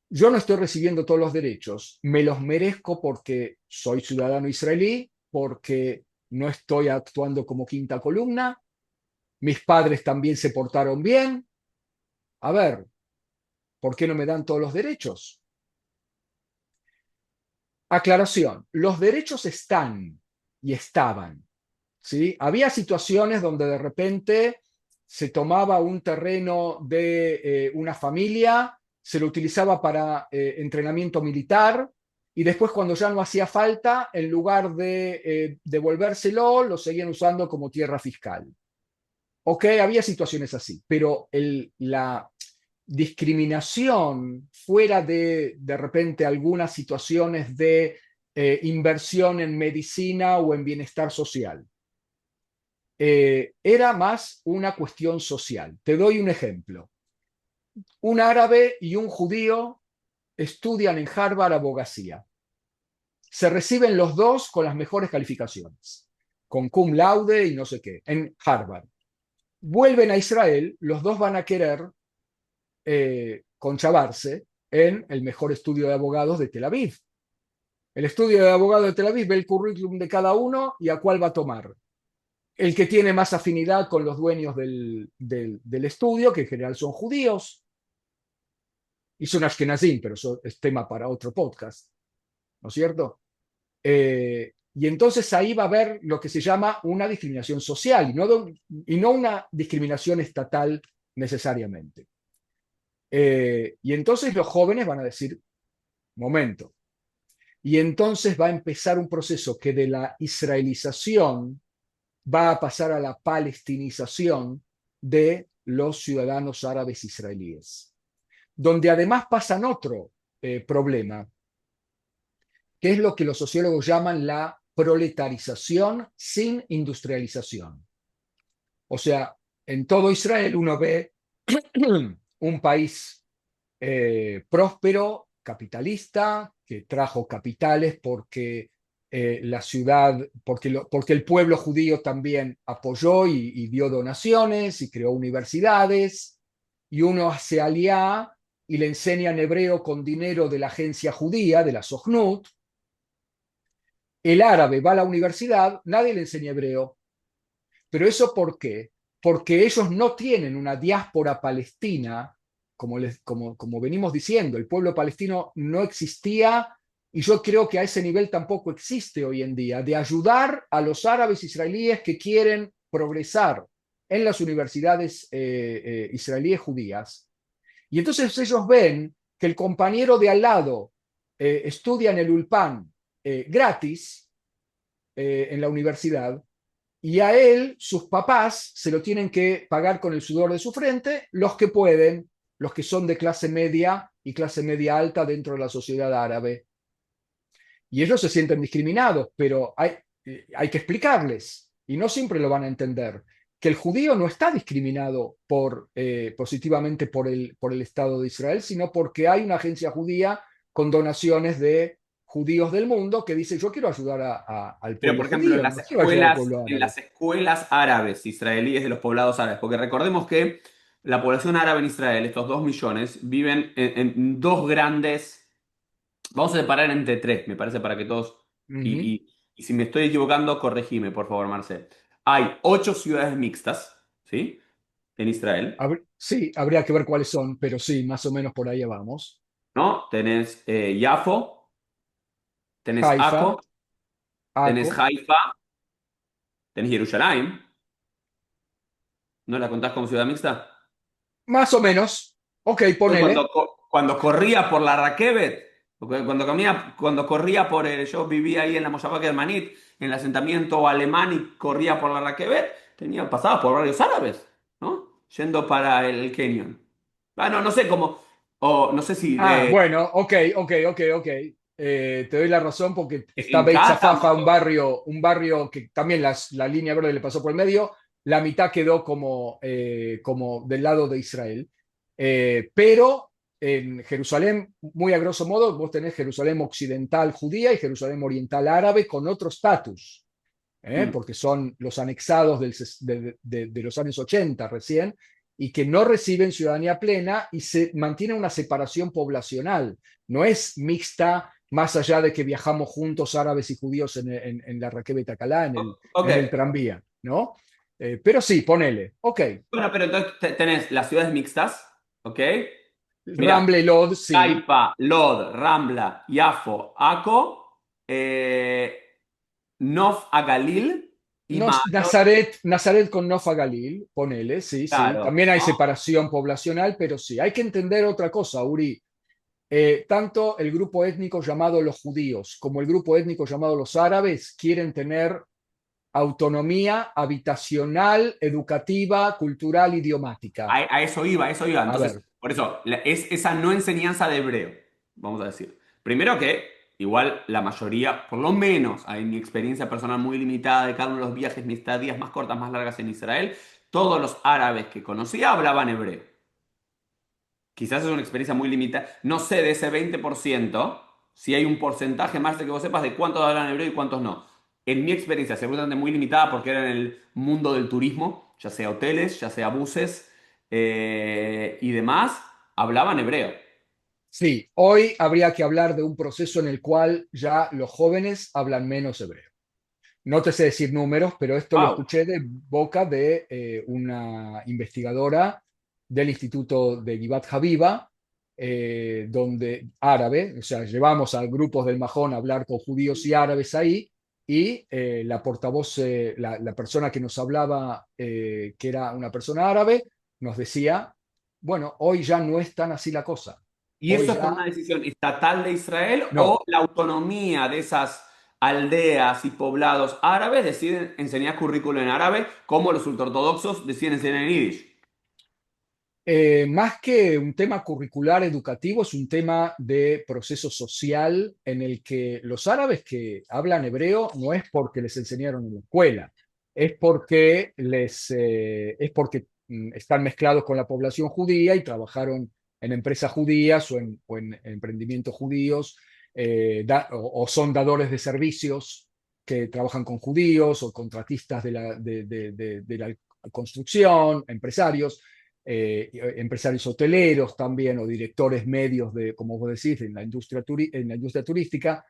Yo no estoy recibiendo todos los derechos, me los merezco porque soy ciudadano israelí, porque no estoy actuando como quinta columna, mis padres también se portaron bien. A ver, ¿por qué no me dan todos los derechos? Aclaración, los derechos están y estaban. ¿Sí? Había situaciones donde de repente se tomaba un terreno de una familia, se lo utilizaba para entrenamiento militar y después cuando ya no hacía falta, en lugar de devolvérselo, lo seguían usando como tierra fiscal. Ok, había situaciones así, pero la discriminación fuera de repente algunas situaciones de inversión en medicina o en bienestar social era más una cuestión social. Te doy un ejemplo. Un árabe y un judío estudian en Harvard abogacía. Se reciben los dos con las mejores calificaciones, con cum laude y no sé qué, en Harvard. Vuelven a Israel, los dos van a querer conchavarse en el mejor estudio de abogados de Tel Aviv. El estudio de abogados de Tel Aviv ve el currículum de cada uno y a cuál va a tomar. El que tiene más afinidad con los dueños del estudio, que en general son judíos, y son ashkenazim, pero eso es tema para otro podcast, ¿no es cierto? Y entonces ahí va a haber lo que se llama una discriminación social y no una discriminación estatal necesariamente. Y entonces los jóvenes van a decir, momento, y entonces va a empezar un proceso que de la israelización va a pasar a la palestinización de los ciudadanos árabes israelíes, donde además pasan otro problema, que es lo que los sociólogos llaman la proletarización sin industrialización. O sea, en todo Israel uno ve un país próspero, capitalista, que trajo capitales porque la ciudad, porque el pueblo judío también apoyó y dio donaciones y creó universidades, y uno se alía y le enseña en hebreo con dinero de la agencia judía, de la Sochnut. El árabe va a la universidad, nadie le enseña hebreo. ¿Pero eso por qué? Porque ellos no tienen una diáspora palestina, como venimos diciendo, el pueblo palestino no existía y yo creo que a ese nivel tampoco existe hoy en día, de ayudar a los árabes israelíes que quieren progresar en las universidades israelíes judías. Y entonces ellos ven que el compañero de al lado estudia en el Ulpan gratis en la universidad y a él, sus papás, se lo tienen que pagar con el sudor de su frente, los que pueden, los que son de clase media y clase media alta dentro de la sociedad árabe. Y ellos se sienten discriminados, pero hay que explicarles, y no siempre lo van a entender, que el judío no está discriminado positivamente por el Estado de Israel, sino porque hay una agencia judía con donaciones de judíos del mundo que dice yo quiero ayudar al Pero, pueblo por ejemplo, judío, no quiero ayudar al pueblo en árabe. las escuelas árabes israelíes de los poblados árabes, porque recordemos que la población árabe en Israel, estos 2 millones, viven en dos grandes Vamos a separar entre tres, me parece, para que todos... Ujú. Y, y si me estoy equivocando, corregime, por favor, Marcel. Hay 8 ciudades mixtas, ¿sí? En Israel, Sí, habría que ver cuáles son, pero sí, más o menos por ahí vamos. ¿no? Tenés Yafo, tenés Haifa, Akko, tenés Aco, Haifa, tenés Jerusalén. ¿No la contás como ciudad mixta? más o menos. Ok, Yo ponele. cuando corría por la Raquebet, cuando corría por yo vivía ahí en la Moshavá Germanit, en el asentamiento alemán y corría por la Raquebet, pasaba por varios árabes, ¿no? Yendo para el Kenyon. Ah, no, no sé cómo, o no sé si Ah, bueno, ok, ok, ok, ok. Te doy la razón porque está en Beit Qatar, Zafafa, un barrio que también la línea verde le pasó por el medio. La mitad quedó como del lado de Israel. Pero en Jerusalén, muy a grosso modo, vos tenés Jerusalén occidental judía y Jerusalén oriental árabe con otro estatus. mm, Porque son los anexados de los años 80 recién, y que no reciben ciudadanía plena y se mantiene una separación poblacional. No es mixta más allá de que viajamos juntos árabes y judíos en la Raquel Calá, ok. en el tranvía, ¿no? Pero sí, ponele. Ok, Bueno, pero entonces tenés las ciudades mixtas, ¿ok? Ramble Mira, Lod, sí. Haifa, Lod, Rambla, Yafo, Akko, Nof Agalil y Ma'alot, Nazaret con Nofa Galil, ponele, sí, sí. claro, También hay ¿no? separación poblacional, pero sí. Hay que entender otra cosa, Uri. Tanto el grupo étnico llamado los judíos como el grupo étnico llamado los árabes quieren tener autonomía habitacional, educativa, cultural, idiomática. A eso iba, a eso iba. A Entonces, ver, por eso, es esa no enseñanza de hebreo, vamos a decir. Primero que, igual la mayoría, por lo menos en mi experiencia personal muy limitada de cada uno de los viajes, mis estadías más cortas, más largas en Israel, todos los árabes que conocía hablaban hebreo. Quizás es una experiencia muy limitada. No sé de ese 20% si hay un porcentaje más de que vos sepas de cuántos hablan hebreo y cuántos no. En mi experiencia, seguramente muy limitada porque era en el mundo del turismo, ya sea hoteles, ya sea buses y demás, hablaban hebreo. sí, hoy habría que hablar de un proceso en el cual ya los jóvenes hablan menos hebreo. No te sé decir números, pero esto lo Wow. escuché de boca de una investigadora del Instituto de Givat Haviva, donde árabe, o sea, llevamos a grupos del Majón a hablar con judíos y árabes ahí, y la portavoz, la persona que nos hablaba, que era una persona árabe, nos decía, bueno, hoy ya no es tan así la cosa. ¿Y Hoy eso es por ya una decisión estatal de Israel o no. la autonomía de esas aldeas y poblados árabes deciden enseñar currículo en árabe como los ultraortodoxos deciden enseñar en yiddish? Más que un tema curricular educativo, es un tema de proceso social en el que los árabes que hablan hebreo no es porque les enseñaron en la escuela, es porque están mezclados con la población judía y trabajaron en empresas judías o en emprendimientos judíos, o son dadores de servicios que trabajan con judíos o contratistas de la construcción, empresarios, empresarios hoteleros también o directores medios de, como vos decís, en la industria turística.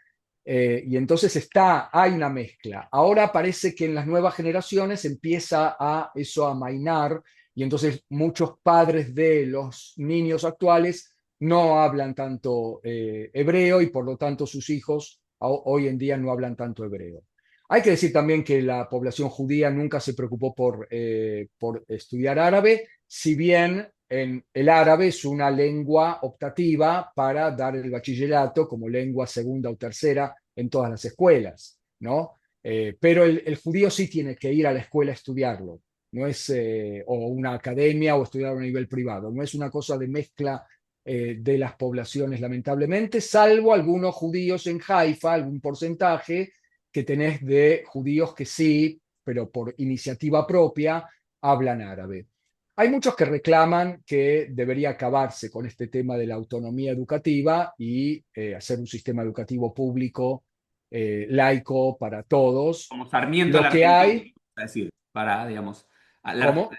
Y entonces hay una mezcla. Ahora parece que en las nuevas generaciones empieza a eso a mainar, y entonces muchos padres de los niños actuales no hablan tanto hebreo, y por lo tanto sus hijos hoy en día no hablan tanto hebreo. Hay que decir también que la población judía nunca se preocupó por estudiar árabe, si bien el árabe es una lengua optativa para dar el bachillerato como lengua segunda o tercera en todas las escuelas, ¿no? Pero el judío sí tiene que ir a la escuela a estudiarlo, no es, o una academia o estudiar a nivel privado, no es una cosa de mezcla de las poblaciones, lamentablemente, salvo algunos judíos en Haifa, algún porcentaje que tenés de judíos que sí, pero por iniciativa propia, hablan árabe. Hay muchos que reclaman que debería acabarse con este tema de la autonomía educativa y hacer un sistema educativo público, laico para todos. Como Sarmiento a Lo la que Argentina, hay, es decir, para, digamos, ¿cómo?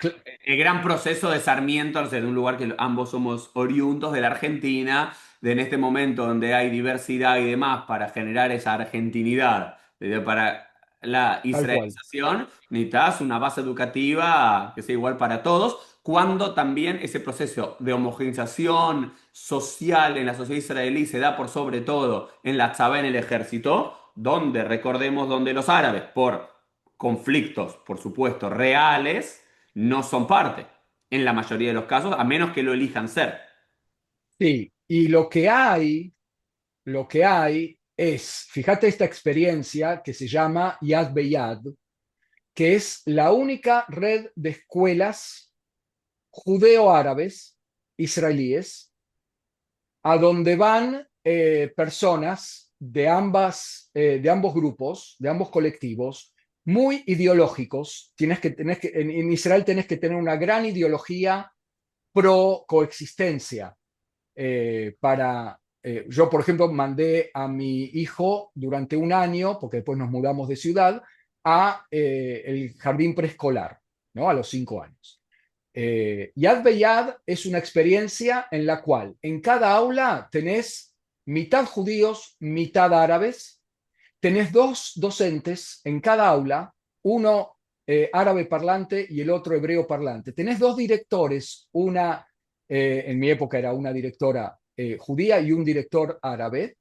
el gran proceso de Sarmiento, o sea, de un lugar que ambos somos oriundos de la Argentina, en este momento donde hay diversidad y demás para generar esa argentinidad, para la tal cual. israelización, necesitas una base educativa que sea igual para todos, cuando también ese proceso de homogeneización social en la sociedad israelí se da por sobre todo en la tzabá, en el ejército, donde recordemos donde los árabes, por conflictos, por supuesto, reales, no son parte, en la mayoría de los casos, a menos que lo elijan ser. Sí, y lo que hay es, fíjate esta experiencia que se llama Yad Beyad, que es la única red de escuelas judeo-árabes israelíes a donde van personas de ambos grupos, de ambos colectivos, muy ideológicos. En Israel tenés que tener una gran ideología pro coexistencia yo, por ejemplo, mandé a mi hijo durante un año, porque después nos mudamos de ciudad, a el jardín preescolar, ¿no? A los 5 años. Yad Beyad es una experiencia en la cual en cada aula tenés mitad judíos, mitad árabes, tenés dos docentes en cada aula, uno árabe parlante y el otro hebreo parlante. Tenés dos directores, en mi época era una directora judía y un director árabe,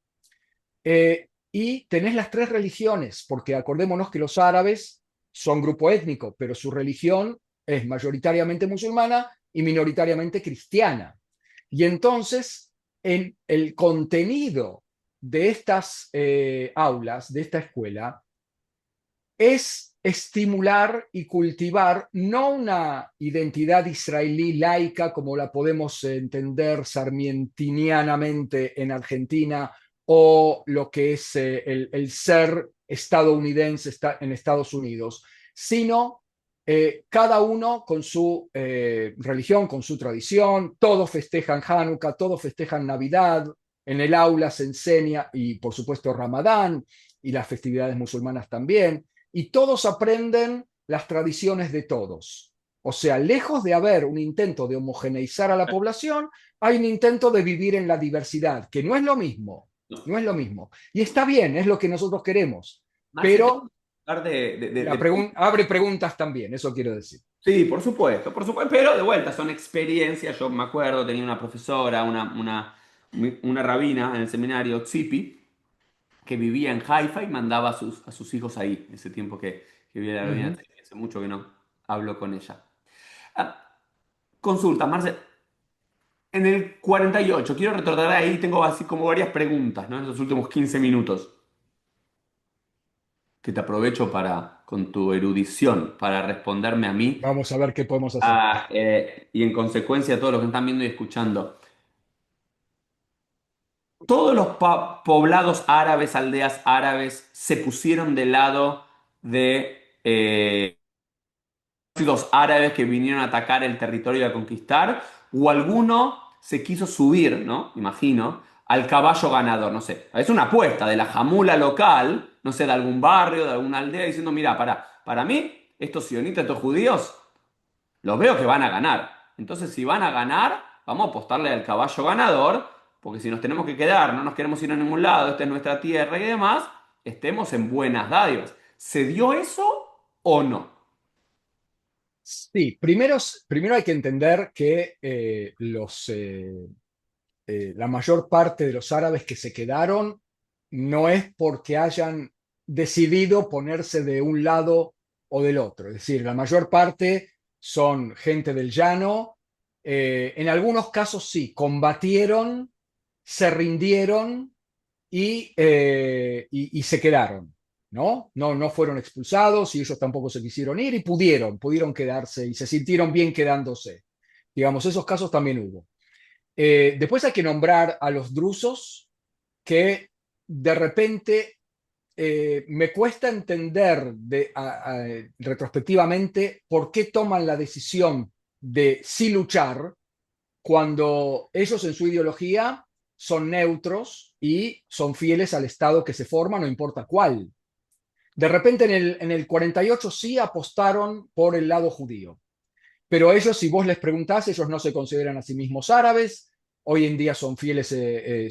y tenés las tres religiones, porque acordémonos que los árabes son grupo étnico, pero su religión es mayoritariamente musulmana y minoritariamente cristiana. Y entonces, en el contenido de estas aulas, de esta escuela, es estimular y cultivar no una identidad israelí laica como la podemos entender sarmientinianamente en Argentina o lo que es el ser estadounidense en Estados Unidos, sino cada uno con su religión, con su tradición, todos festejan Hanukkah, todos festejan Navidad, en el aula se enseña, y por supuesto Ramadán y las festividades musulmanas también, y todos aprenden las tradiciones de todos. O sea, lejos de haber un intento de homogeneizar a la población, hay un intento de vivir en la diversidad, que no es lo mismo, no es lo mismo. Y está bien, es lo que nosotros queremos, Marce, te pero puedo hablar abre preguntas también, eso quiero decir. Sí, por supuesto, pero de vuelta, son experiencias. Yo me acuerdo, tenía una profesora, una rabina en el seminario, Tzipi, que vivía en Haifa y mandaba a sus hijos ahí, ese tiempo que vivía la rabina Ujú. Tzipi. Hace mucho que no hablo con ella. Ah, consulta, Marce, en el 48 quiero retornar ahí, tengo así como varias preguntas, ¿no? En los últimos 15 minutos, que te aprovecho con tu erudición, para responderme a mí Vamos a ver qué podemos hacer. y en consecuencia a todos los que están viendo y escuchando. Todos los poblados árabes, aldeas árabes, se pusieron del lado de ejércitos árabes que vinieron a atacar el territorio y a conquistar, o alguno se quiso subir, ¿no? Imagino, al caballo ganador, no sé. Es una apuesta de la jamula local, no sé, de algún barrio, de alguna aldea, diciendo, mira, para mí, estos sionistas, estos judíos, los veo que van a ganar. Entonces, si van a ganar, vamos a apostarle al caballo ganador, porque si nos tenemos que quedar, no nos queremos ir a ningún lado, esta es nuestra tierra y demás, estemos en buenas dádivas. ¿Se dio eso o no? Sí, primero hay que entender que la mayor parte de los árabes que se quedaron no es porque hayan decidido ponerse de un lado o del otro. Es decir, la mayor parte son gente del llano. En algunos casos sí, combatieron, se rindieron y se quedaron. ¿No? No, no fueron expulsados y ellos tampoco se quisieron ir y pudieron quedarse y se sintieron bien quedándose. Digamos, esos casos también hubo. Después hay que nombrar a los drusos que de repente me cuesta entender retrospectivamente por qué toman la decisión de sí luchar cuando ellos en su ideología son neutros y son fieles al Estado que se forma, no importa cuál. De repente en el 48 sí apostaron por el lado judío, pero ellos, si vos les preguntás, ellos no se consideran a sí mismos árabes, hoy en día son fieles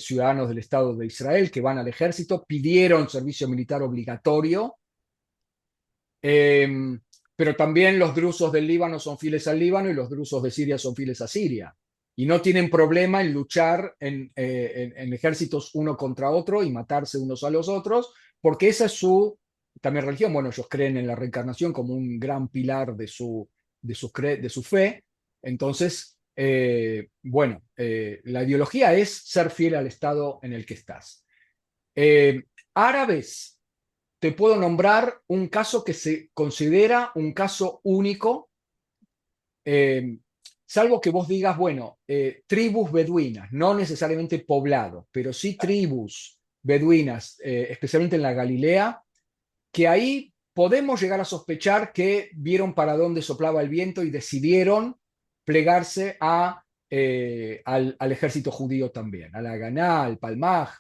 ciudadanos del Estado de Israel que van al ejército, pidieron servicio militar obligatorio. Pero también los drusos del Líbano son fieles al Líbano y los drusos de Siria son fieles a Siria. Y no tienen problema en luchar en ejércitos uno contra otro y matarse unos a los otros, porque esa es su también religión. Bueno, ellos creen en la reencarnación como un gran pilar de su fe. Entonces, la ideología es ser fiel al Estado en el que estás. Árabes, te puedo nombrar un caso que se considera un caso único, eh, salvo que vos digas, bueno, tribus beduinas, no necesariamente poblados, pero sí tribus beduinas, especialmente en la Galilea, que ahí podemos llegar a sospechar que vieron para dónde soplaba el viento y decidieron plegarse al ejército judío también, a la Haganah, al Palmaj,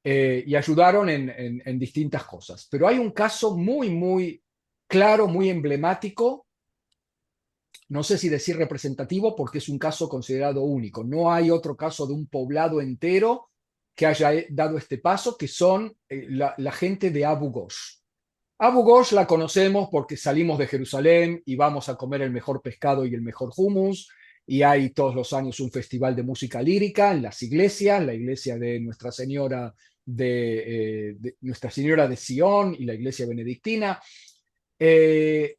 y ayudaron en distintas cosas. Pero hay un caso muy, muy claro, muy emblemático, no sé si decir representativo, porque es un caso considerado único. No hay otro caso de un poblado entero que haya dado este paso, que son la gente de Abu Ghosh. Abu Ghosh la conocemos porque salimos de Jerusalén y vamos a comer el mejor pescado y el mejor hummus, y hay todos los años un festival de música lírica en las iglesias, la iglesia de Nuestra Señora de Sion y la iglesia benedictina, eh,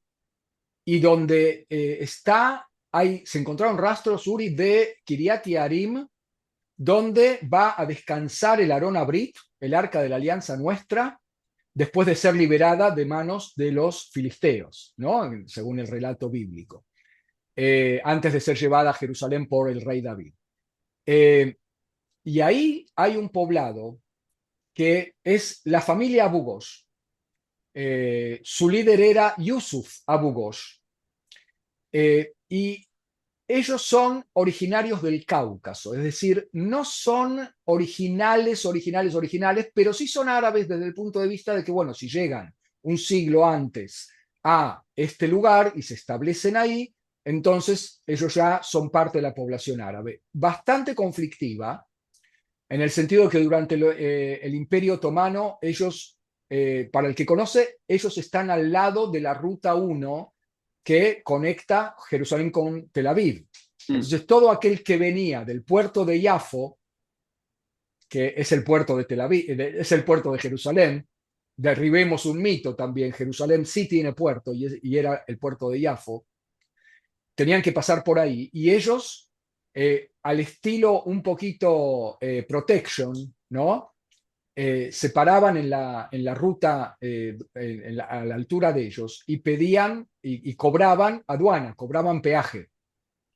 y donde se encontraron rastros, Uri, de Kiryat Yearim, donde va a descansar el Arón Abrit, el arca de la alianza nuestra, después de ser liberada de manos de los filisteos, ¿no? Según el relato bíblico, antes de ser llevada a Jerusalén por el rey David. Y ahí hay un poblado que es la familia Abu Ghosh. Su líder era Yusuf Abu Ghosh. Y ellos son originarios del Cáucaso, es decir, no son originales, pero sí son árabes desde el punto de vista de que, bueno, si llegan un siglo antes a este lugar y se establecen ahí, entonces ellos ya son parte de la población árabe. Bastante conflictiva, en el sentido de que durante el Imperio Otomano, para el que conoce, ellos están al lado de la Ruta 1 que conecta Jerusalén con Tel Aviv. Mm. Entonces, todo aquel que venía del puerto de Yafo, que es el puerto de Tel Aviv, es el puerto de Jerusalén, derribemos un mito también, Jerusalén sí tiene puerto y era el puerto de Yafo, tenían que pasar por ahí y ellos, al estilo un poquito protection, ¿no? Se paraban en la ruta a la altura de ellos y pedían y cobraban aduana, cobraban peaje,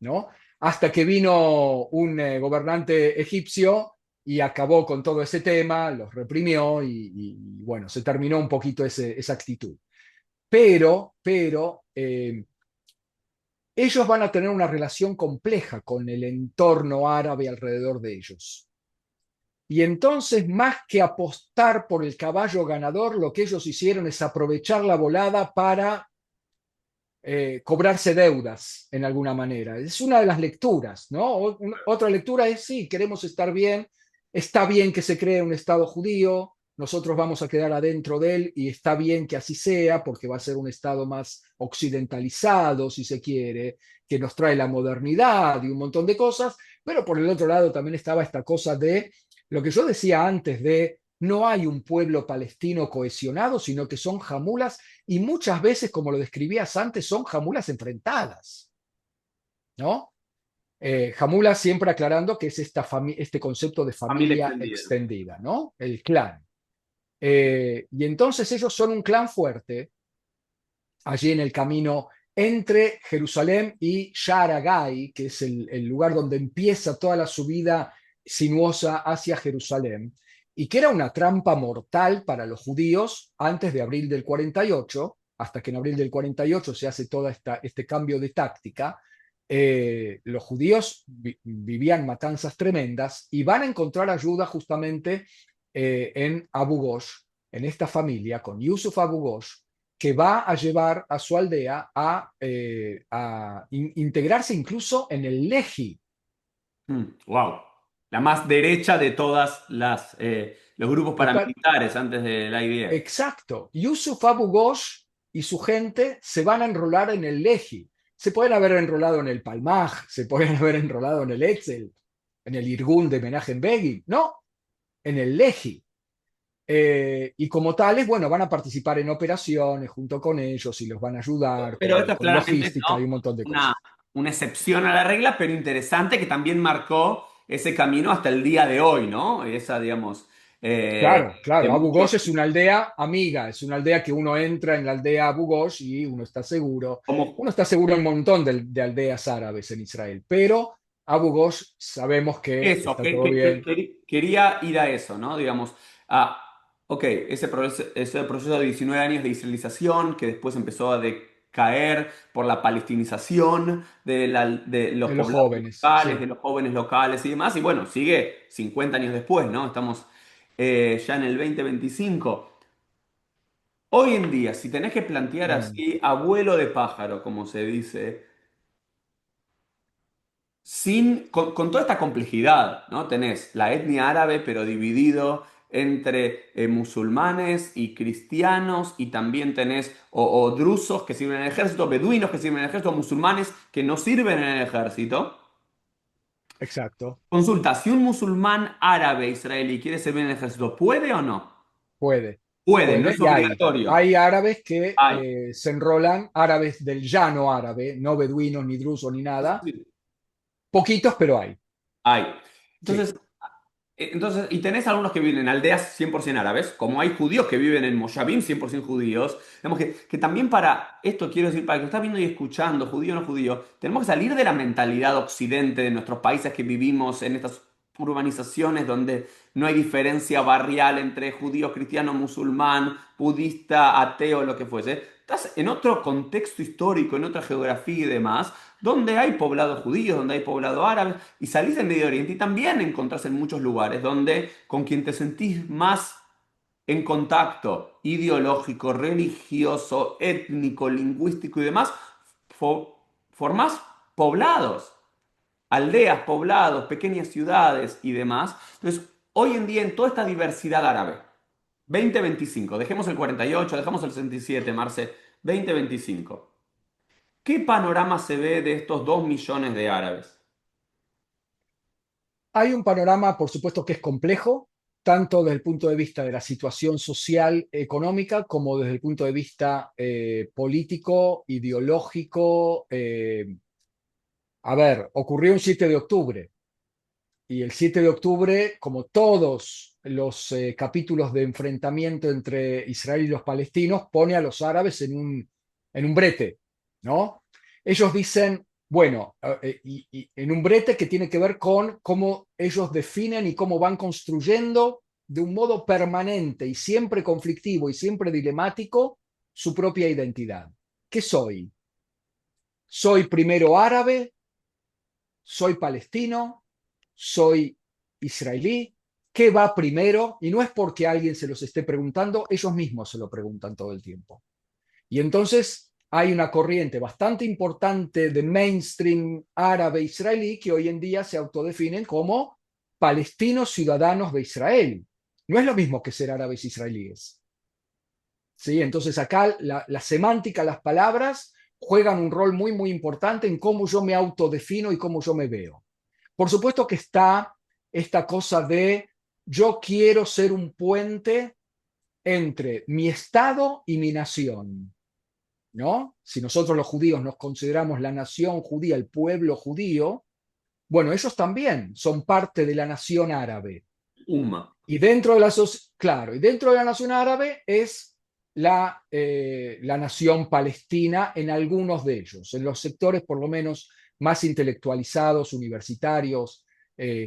¿no? Hasta que vino un gobernante egipcio y acabó con todo ese tema, los reprimió bueno, se terminó un poquito esa actitud. Pero ellos van a tener una relación compleja con el entorno árabe alrededor de ellos. Y entonces, más que apostar por el caballo ganador, lo que ellos hicieron es aprovechar la volada para cobrarse deudas en alguna manera. Es una de las lecturas, ¿no? Otra lectura es, sí, queremos estar bien, está bien que se cree un Estado judío, nosotros vamos a quedar adentro de él y está bien que así sea, porque va a ser un Estado más occidentalizado, si se quiere, que nos trae la modernidad y un montón de cosas, pero por el otro lado también estaba esta cosa de lo que yo decía antes de no hay un pueblo palestino cohesionado, sino que son jamulas y muchas veces, como lo describías antes, son jamulas enfrentadas, ¿no? Jamulas siempre aclarando que es este concepto de Familia familia extendida. extendida, ¿no? El clan. Y entonces ellos son un clan fuerte allí en el camino entre Jerusalén y Sharagai, que es el lugar donde empieza toda la subida sinuosa hacia Jerusalén, y que era una trampa mortal para los judíos antes de abril del 48, hasta que en abril del 48 se hace todo este cambio de táctica. Los judíos vivían matanzas tremendas y van a encontrar ayuda justamente en Abu Ghosh, en esta familia, con Yusuf Abu Ghosh, que va a llevar a su aldea a integrarse incluso en el Lehi. Mm. Wow. la más derecha de todas los grupos Total, paramilitares antes de la IDF. exacto. Yusuf Abu Ghosh y su gente se van a enrolar en el Lehi. Se pueden haber enrolado en el Palmaj, se pueden haber enrolado en el Etzel, en el Irgun de Menachem Begin. No, en el Lehi. Y como tales, bueno, van a participar en operaciones junto con ellos y los van a ayudar Pero esto es con claramente, logística y ¿no? un montón de una, cosas. una excepción a la regla, pero interesante que también marcó ese camino hasta el día de hoy, ¿no? Esa, digamos, Claro, de claro. Abu muchos, Ghosh es una aldea amiga, es una aldea que uno entra en la aldea Abu Ghosh y uno está seguro. como Uno está seguro en un montón de aldeas árabes en Israel, pero Abu Ghosh sabemos que eso, está todo bien. quería ir a eso, ¿no? Digamos, ok, ese proceso de 19 años de israelización que después empezó a decaer por la palestinización de los De los poblados jóvenes, locales, de sí. los jóvenes locales y demás, y bueno, sigue 50 años después, ¿no? Estamos ya en el 2025. Hoy en día, si tenés que plantear Mm, así, abuelo de pájaro, como se dice, con toda esta complejidad, ¿no? Tenés la etnia árabe, pero dividido entre musulmanes y cristianos, y también tenés o drusos que sirven en el ejército, beduinos que sirven en el ejército, musulmanes que no sirven en el ejército. exacto, Consulta, si un musulmán árabe israelí quiere servir en el ejército, ¿puede o no? puede, Puede, no puede es y hay. obligatorio. Hay árabes que Hay, se enrolan, árabes del llano árabe, no beduinos, ni drusos, ni sí, nada. sí, Poquitos, pero hay. hay. Sí, Entonces, y tenés algunos que viven en aldeas 100% árabes, como hay judíos que viven en Moshavim 100% judíos. Digamos que también para esto quiero decir, para el que está viendo y escuchando, judío o no judío, tenemos que salir de la mentalidad occidente de nuestros países que vivimos en estas urbanizaciones donde no hay diferencia barrial entre judío, cristiano, musulmán, budista, ateo, lo que fuese. Estás en otro contexto histórico, en otra geografía y demás, donde hay poblados judíos, donde hay poblado árabe, y salís del Medio Oriente y también encontrás en muchos lugares donde con quien te sentís más en contacto ideológico, religioso, étnico, lingüístico y demás, formás poblados, aldeas, poblados, pequeñas ciudades y demás. Entonces, hoy en día en toda esta diversidad árabe, 2025, dejemos el 48, dejamos el 67, Marce, 2025. ¿Qué panorama se ve de estos 2 millones de árabes? hay un panorama, por supuesto, que es complejo, tanto desde el punto de vista de la situación social, económica, como desde el punto de vista político, ideológico. A ver, ocurrió un 7 de octubre y el 7 de octubre, como todos los capítulos de enfrentamiento entre Israel y los palestinos, pone a los árabes en un brete, ¿no? Ellos dicen, bueno, y en un brete que tiene que ver con cómo ellos definen y cómo van construyendo de un modo permanente y siempre conflictivo y siempre dilemático su propia identidad. ¿Qué soy? ¿Soy primero árabe? ¿Soy palestino? ¿Soy israelí? ¿Qué va primero? Y no es porque alguien se los esté preguntando, ellos mismos se lo preguntan todo el tiempo. Y entonces hay una corriente bastante importante de mainstream árabe israelí que hoy en día se autodefinen como palestinos ciudadanos de Israel. No es lo mismo que ser árabes israelíes. ¿Sí? Entonces acá la semántica, las palabras juegan un rol muy, muy importante en cómo yo me autodefino y cómo yo me veo. Por supuesto que está esta cosa de yo quiero ser un puente entre mi Estado y mi nación, ¿no? Si nosotros los judíos nos consideramos la nación judía, el pueblo judío, bueno, ellos también son parte de la nación árabe. Umma. Y dentro de la, claro, y dentro de la nación árabe es la nación palestina en algunos de ellos, en los sectores por lo menos más intelectualizados, universitarios,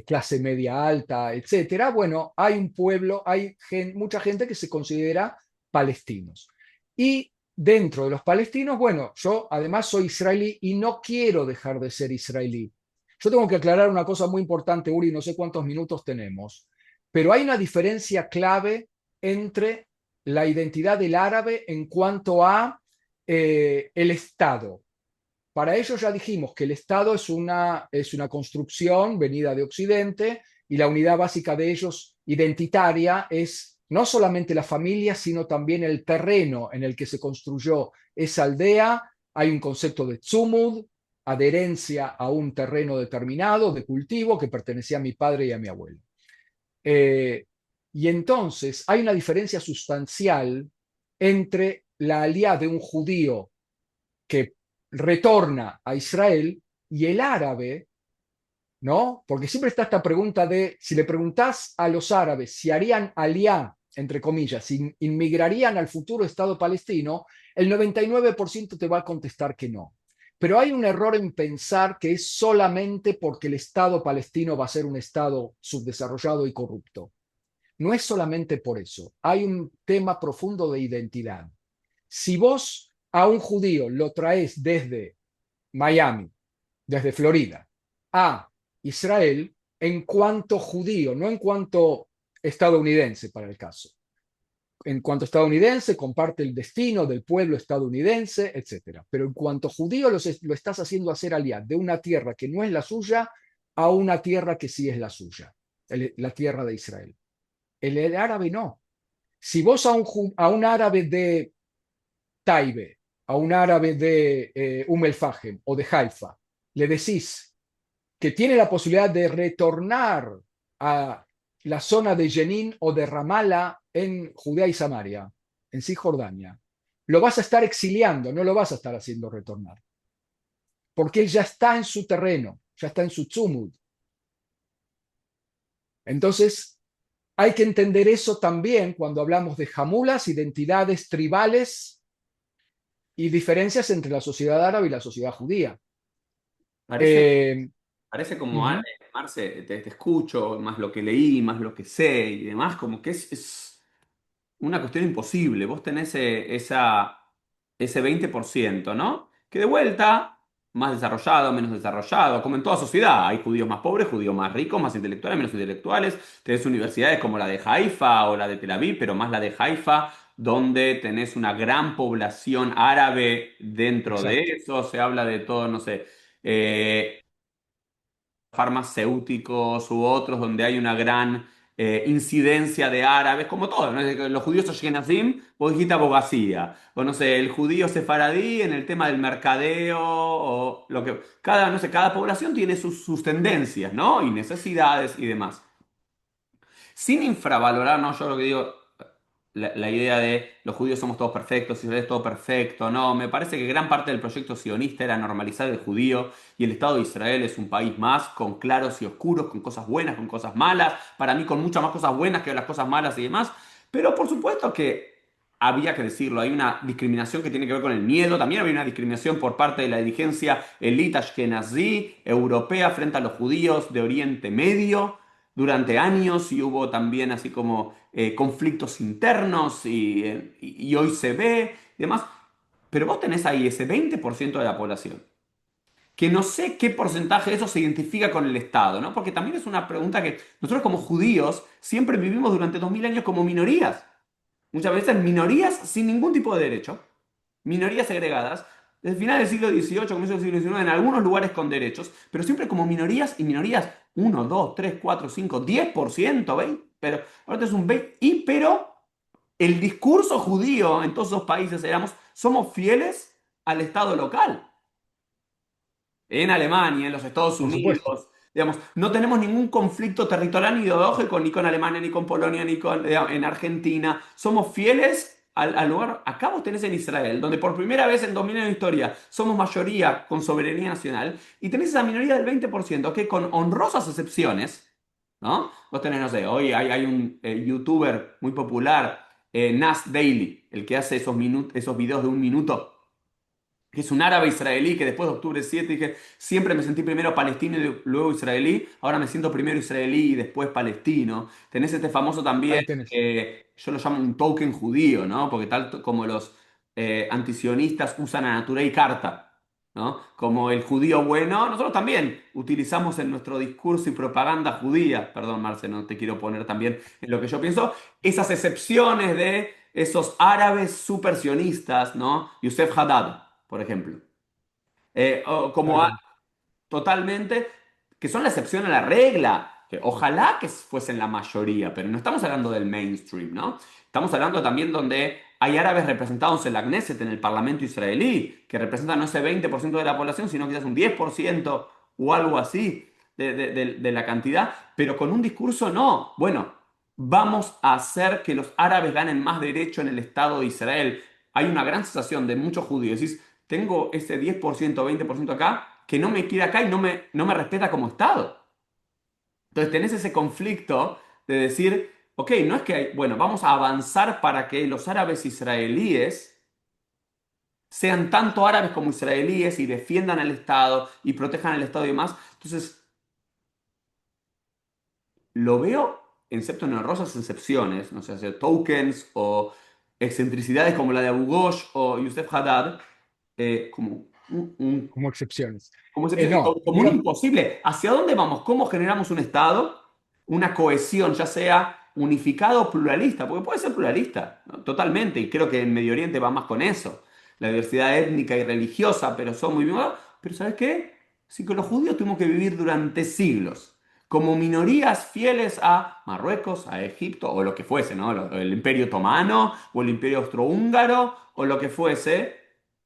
clase media alta, etcétera. Bueno, hay un pueblo, hay mucha gente que se considera palestinos. Y dentro de los palestinos, bueno, yo además soy israelí y no quiero dejar de ser israelí. Yo tengo que aclarar una cosa muy importante, Uri, no sé cuántos minutos tenemos, pero hay una diferencia clave entre la identidad del árabe en cuanto a el Estado. Para ellos ya dijimos que el Estado es una construcción venida de Occidente y la unidad básica de ellos identitaria es no solamente la familia, sino también el terreno en el que se construyó esa aldea. Hay un concepto de tzumud, adherencia a un terreno determinado de cultivo que pertenecía a mi padre y a mi abuelo. Eh, y entonces hay una diferencia sustancial entre la alianza de un judío que retorna a Israel y el árabe, ¿no? Porque siempre está esta pregunta de, si le preguntás a los árabes si harían aliá, entre comillas, si inmigrarían al futuro Estado palestino, el 99% te va a contestar que no. Pero hay un error en pensar que es solamente porque el Estado palestino va a ser un Estado subdesarrollado y corrupto. No es solamente por eso. Hay un tema profundo de identidad. Si vos a un judío lo traes desde Miami, desde Florida, a Israel, en cuanto judío, no en cuanto estadounidense para el caso. En cuanto estadounidense, comparte el destino del pueblo estadounidense, etcétera. Pero en cuanto judío, lo estás haciendo hacer aliad de una tierra que no es la suya a una tierra que sí es la suya, la tierra de Israel. El árabe no. Si vos a un árabe de Taibe, a un árabe de el Fahem o de Haifa, le decís que tiene la posibilidad de retornar a la zona de Jenin o de Ramallah en Judea y Samaria, en Cisjordania, lo vas a estar exiliando, no lo vas a estar haciendo retornar, porque él ya está en su terreno, ya está en su tzumud. Entonces, hay que entender eso también cuando hablamos de jamulas, identidades tribales y diferencias entre la sociedad árabe y la sociedad judía. Parece, Eh, parece como, uh-huh, Marce, te escucho, más lo que leí, más lo que sé y demás, como que es una cuestión imposible. Vos tenés ese 20%, ¿no? Que de vuelta, más desarrollado, menos desarrollado, como en toda sociedad. Hay judíos más pobres, judíos más ricos, más intelectuales, menos intelectuales. Tenés universidades como la de Haifa o la de Tel Aviv, pero más la de Haifa, donde tenés una gran población árabe dentro de exacto. eso. Se habla de todo, no sé. Farmacéuticos u otros donde hay una gran incidencia de árabes, como todo, ¿no? Los judíos ashkenazim, vos dijiste abogacía, o no sé, el judío sefaradí en el tema del mercadeo, o lo que, cada, no sé, cada población tiene sus tendencias, ¿no? Y necesidades y demás. Sin infravalorar, ¿no? Yo lo que digo, la idea de los judíos somos todos perfectos, Israel es todo perfecto, no, me parece que gran parte del proyecto sionista era normalizar el judío y el Estado de Israel es un país más con claros y oscuros, con cosas buenas, con cosas malas, para mí con muchas más cosas buenas que las cosas malas y demás, pero por supuesto que había que decirlo, hay una discriminación que tiene que ver con el miedo, también había una discriminación por parte de la dirigencia elite ashkenazí europea frente a los judíos de Oriente Medio durante años y hubo también así como conflictos internos y hoy se ve y demás. Pero vos tenés ahí ese 20% de la población, que no sé qué porcentaje de eso se identifica con el Estado, ¿no? Porque también es una pregunta que nosotros como judíos siempre vivimos durante 2000 años como minorías. Muchas veces minorías sin ningún tipo de derecho, minorías segregadas, desde el final del siglo XVIII, comienzo del siglo XIX, en algunos lugares con derechos, pero siempre como minorías y minorías 1, 2, 3, 4, 5, 10%, 20%, pero ahora es un 20%, pero el discurso judío en todos esos países éramos, somos fieles al Estado local en Alemania, en los Estados Por supuesto. Unidos, digamos, no tenemos ningún conflicto territorial ni ideológico ni con Alemania, ni con Polonia, ni con, en Argentina. Somos fieles al lugar. Acá vos tenés en Israel, donde por primera vez en 2000 años de historia somos mayoría con soberanía nacional, y tenés esa minoría del 20% que con honrosas excepciones, ¿no? Vos tenés, no sé, hoy hay un youtuber muy popular, Nas Daily, el que hace esos videos de un minuto que es un árabe israelí que después de octubre 7 dije, siempre me sentí primero palestino y luego israelí, ahora me siento primero israelí y después palestino. Tenés este famoso también, Ahí tenés. yo lo llamo un token judío, ¿no? Porque tal como los antisionistas usan a Natura y Carta, ¿no? Como el judío bueno, nosotros también utilizamos en nuestro discurso y propaganda judía, perdón Marce, no te quiero poner también en lo que yo pienso, esas excepciones de esos árabes supersionistas, ¿no? Youssef Haddad por ejemplo. O Tal como cual. totalmente, que son la excepción a la regla. que ojalá que fuesen la mayoría, pero no estamos hablando del mainstream, ¿no? Estamos hablando también donde hay árabes representados en la Knesset, en el Parlamento israelí, que representan no ese 20% de la población, sino quizás un 10% o algo así de la cantidad, pero con un discurso no. Bueno, vamos a hacer que los árabes ganen más derecho en el Estado de Israel. Hay una gran sensación de muchos judíos. Decís, tengo ese 10%, 20% acá, que no me quiere acá y no me respeta como Estado. Entonces tenés ese conflicto de decir, ok, no es que, bueno, vamos a avanzar para que los árabes israelíes sean tanto árabes como israelíes y defiendan al Estado y protejan al Estado y demás. Entonces, lo veo, excepto en honrosas excepciones, no sé, hacer tokens o excentricidades como la de Abu Ghosh o Youssef Haddad, como como excepciones. como excepción, No, como un imposible. ¿Hacia dónde vamos? ¿Cómo generamos un Estado? Una cohesión, ya sea unificado o pluralista, porque puede ser pluralista, ¿no? Totalmente, y creo que en Medio Oriente va más con eso. La diversidad étnica y religiosa, pero son muy bien. Pero ¿sabes qué? Sí que los judíos tuvimos que vivir durante siglos como minorías fieles a Marruecos, a Egipto, o lo que fuese, ¿no? El Imperio Otomano, o el Imperio Austrohúngaro, o lo que fuese,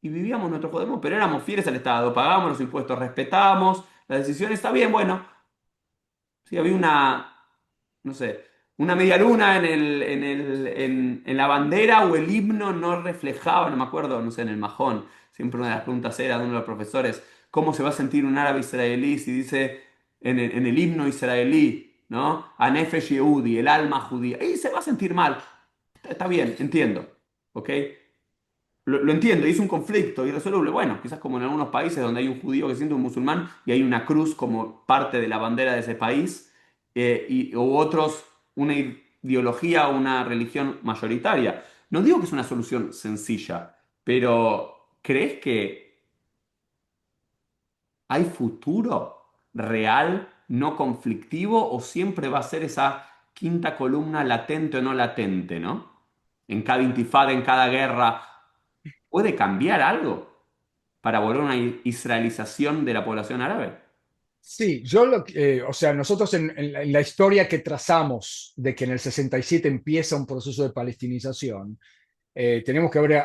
y vivíamos nuestro juego, pero éramos fieles al Estado, pagábamos los impuestos, respetábamos las decisiones, está bien, bueno, sí, había no sé, una media luna en la bandera o el himno no reflejaba, no me acuerdo, no sé, en el Majón, siempre una de las preguntas era de uno de los profesores, ¿cómo se va a sentir un árabe israelí si dice en el himno israelí, ¿no? Anefesh Yehudi, el alma judía, y se va a sentir mal, está bien, entiendo, ¿ok? Lo entiendo, y es un conflicto irresoluble. Bueno, quizás como en algunos países donde hay un judío que siente un musulmán y hay una cruz como parte de la bandera de ese país, u otros una ideología o una religión mayoritaria. No digo que es una solución sencilla, pero ¿crees que hay futuro real, no conflictivo, o siempre va a ser esa quinta columna latente o no latente, ¿no? En cada intifada, en cada guerra, ¿puede cambiar algo para volver a una israelización de la población árabe? sí, o sea, nosotros en la historia que trazamos de que en el 67 empieza un proceso de palestinización, tenemos que haber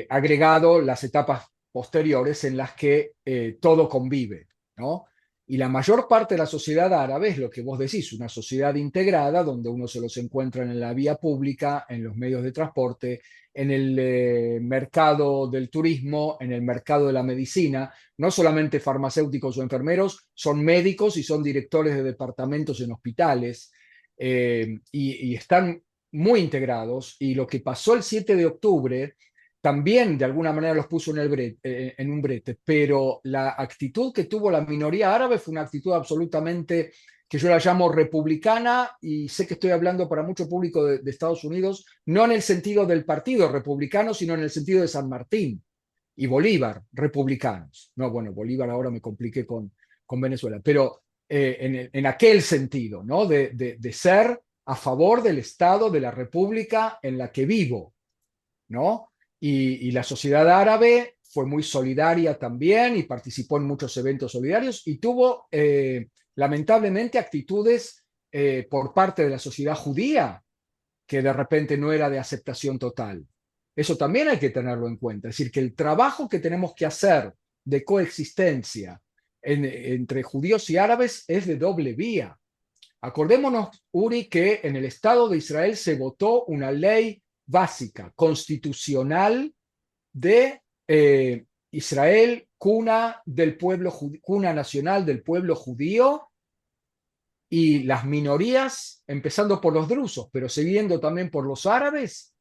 agregado las etapas posteriores en las que todo convive, ¿no? Y la mayor parte de la sociedad árabe es lo que vos decís, una sociedad integrada donde uno se los encuentra en la vía pública, en los medios de transporte, en el mercado del turismo, en el mercado de la medicina, no solamente farmacéuticos o enfermeros, son médicos y son directores de departamentos en hospitales y están muy integrados. Y lo que pasó el 7 de octubre también de alguna manera los puso en un brete, pero la actitud que tuvo la minoría árabe fue una actitud absolutamente que yo la llamo republicana, y sé que estoy hablando para mucho público de Estados Unidos, no en el sentido del partido republicano, sino en el sentido de San Martín y Bolívar, republicanos. No, bueno, Bolívar ahora me compliqué con Venezuela, pero en aquel sentido, ¿no? De ser a favor del Estado, de la República en la que vivo, ¿no? Y la sociedad árabe fue muy solidaria también y participó en muchos eventos solidarios y tuvo lamentablemente actitudes por parte de la sociedad judía que de repente no era de aceptación total. Eso también hay que tenerlo en cuenta. Es decir, que el trabajo que tenemos que hacer de coexistencia entre judíos y árabes es de doble vía. Acordémonos, Uri, que en el Estado de Israel se votó una ley básica, constitucional de Israel, cuna nacional del pueblo judío, y las minorías, empezando por los drusos, pero siguiendo también por los árabes,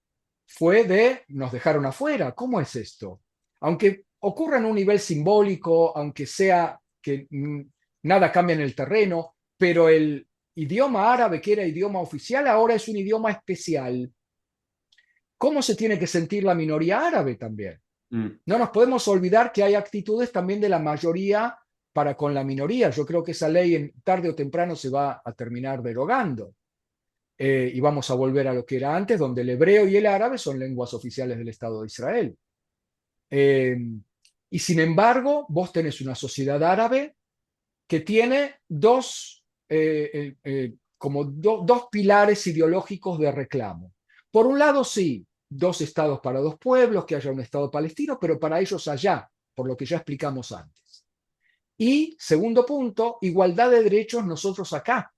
fue de nos dejaron afuera. ¿Cómo es esto? Aunque ocurra en un nivel simbólico, aunque sea que nada cambia en el terreno, pero el idioma árabe, que era idioma oficial, ahora es un idioma especial. ¿Cómo se tiene que sentir la minoría árabe también? Mm. No nos podemos olvidar que hay actitudes también de la mayoría para con la minoría. Yo creo que esa ley tarde o temprano se va a terminar derogando. Y vamos a volver a lo que era antes, donde el hebreo y el árabe son lenguas oficiales del Estado de Israel. Eh, y sin embargo, vos tenés una sociedad árabe que tiene dos como dos pilares ideológicos de reclamo. Por un lado, sí, dos estados para dos pueblos, que haya un estado palestino, pero para ellos allá, por lo que ya explicamos antes. Y segundo punto, igualdad de derechos nosotros acá,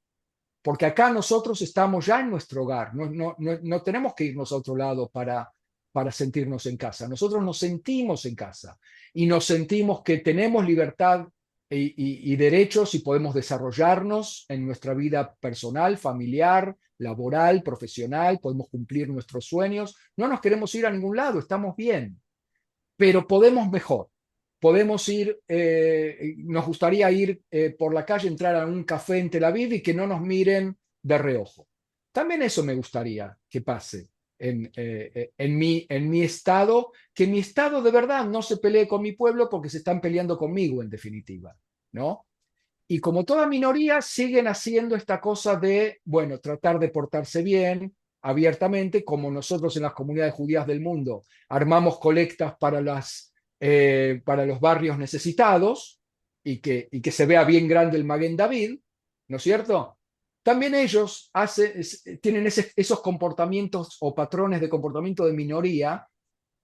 porque acá nosotros estamos ya en nuestro hogar, no tenemos que irnos a otro lado para sentirnos en casa, nosotros nos sentimos en casa y nos sentimos que tenemos libertad y derechos y podemos desarrollarnos en nuestra vida personal, familiar, laboral, profesional, podemos cumplir nuestros sueños, no nos queremos ir a ningún lado, estamos bien, pero podemos mejor. Podemos ir, nos gustaría ir por la calle, entrar a un café en Tel Aviv y que no nos miren de reojo. También eso me gustaría que pase en mi estado, que mi estado de verdad no se pelee con mi pueblo porque se están peleando conmigo en definitiva, ¿no? Y como toda minoría, siguen haciendo esta cosa de, bueno, tratar de portarse bien, abiertamente, como nosotros en las comunidades judías del mundo armamos colectas para los barrios necesitados y que se vea bien grande el Maguen David, ¿no es cierto? También ellos tienen esos comportamientos o patrones de comportamiento de minoría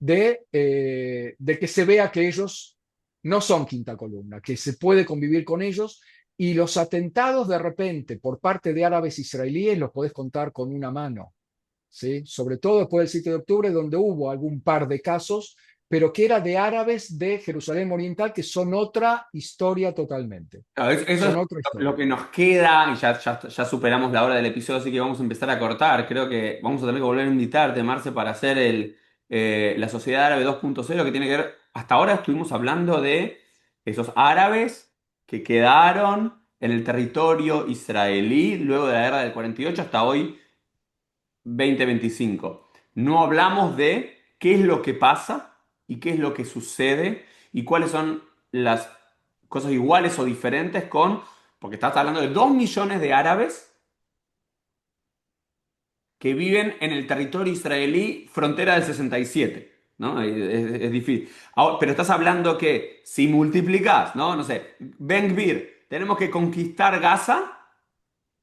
de que se vea que ellos no son quinta columna, que se puede convivir con ellos y los atentados de repente por parte de árabes israelíes los podés contar con una mano, ¿sí? Sobre todo después del 7 de octubre, donde hubo algún par de casos, pero que era de árabes de Jerusalén Oriental, que son otra historia totalmente. Claro, eso es Son otra lo historia. que nos queda, y ya superamos la hora del episodio, así que vamos a empezar a cortar. Creo que vamos a tener que volver a invitarte, Marce, para hacer la Sociedad Árabe 2.0, que tiene que ver, hasta ahora estuvimos hablando de esos árabes que quedaron en el territorio israelí luego de la guerra del 48 hasta hoy 2025. No hablamos de qué es lo que pasa y qué es lo que sucede y cuáles son las cosas iguales o diferentes porque estás hablando de 2 millones de árabes que viven en el territorio israelí frontera del 67, ¿no? Es difícil. Ahora, pero estás hablando que si multiplicas, ¿no? No sé, Ben Gvir, tenemos que conquistar Gaza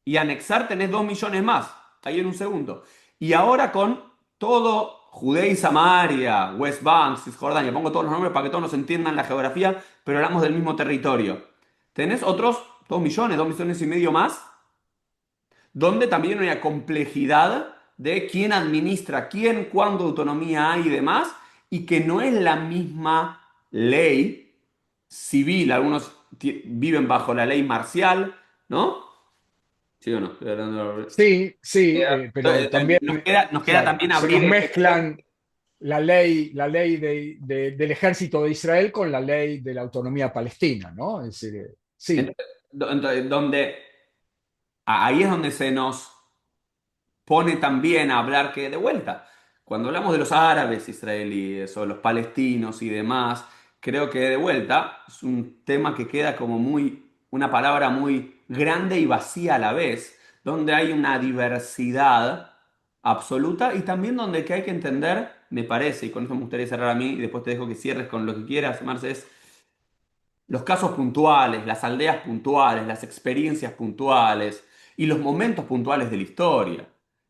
y anexar tenés 2 millones más, ahí en un segundo. Y ahora con todo Judea y Samaria, West Bank, Cisjordania, pongo todos los nombres para que todos nos entiendan la geografía, pero hablamos del mismo territorio. Tenés otros 2 millones y medio más, donde también hay una complejidad de quién administra quién, cuándo autonomía hay y demás, y que no es la misma ley civil. Algunos viven bajo la ley marcial, ¿no? ¿Sí o no? Estoy hablando. Sí, sí, pero también, Nos queda claro, también se abrir nos el espectro. mezclan la ley del ejército de Israel con la ley de la autonomía palestina, ¿no? Es decir, sí, Entonces, donde ahí es donde se nos pone también a hablar que de vuelta, cuando hablamos de los árabes israelíes o los palestinos y demás, creo que de vuelta es un tema que queda como una palabra muy grande y vacía a la vez, donde hay una diversidad absoluta y también donde que hay que entender, me parece, y con eso me gustaría cerrar a mí y después te dejo que cierres con lo que quieras, Marce, es los casos puntuales, las aldeas puntuales, las experiencias puntuales y los momentos puntuales de la historia.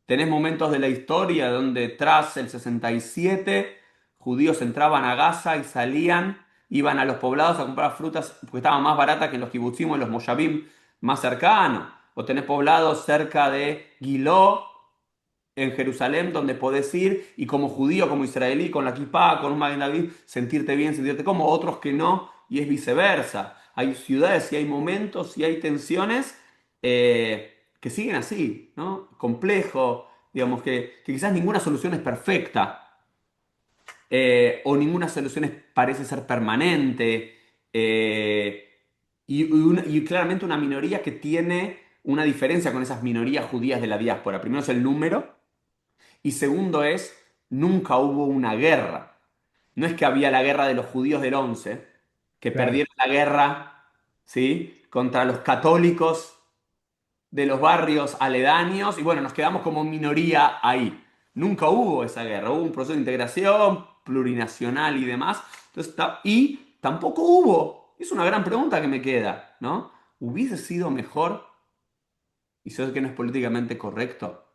Tenés momentos de la historia donde tras el 67 judíos entraban a Gaza y salían, iban a los poblados a comprar frutas porque estaban más baratas que en los kibutzim o en los moshavim más cercanos. O tenés poblados cerca de Giló, en Jerusalén, donde podés ir y como judío, como israelí, con la kippah, con un Magen David, sentirte bien, sentirte como, otros que no, y es viceversa. Hay ciudades y hay momentos y hay tensiones que siguen así, ¿no? Complejo, digamos que quizás ninguna solución es perfecta o ninguna solución parece ser permanente y claramente una minoría que tiene una diferencia con esas minorías judías de la diáspora. Primero es el número y segundo es, nunca hubo una guerra. No es que había la guerra de los judíos del 11 que claro. perdieron la guerra, ¿sí? Contra los católicos de los barrios aledaños y bueno, nos quedamos como minoría ahí. Nunca hubo esa guerra, hubo un proceso de integración plurinacional y demás. Entonces, y tampoco hubo, es una gran pregunta que me queda, ¿no? ¿Hubiese sido mejor y sé que no es políticamente correcto,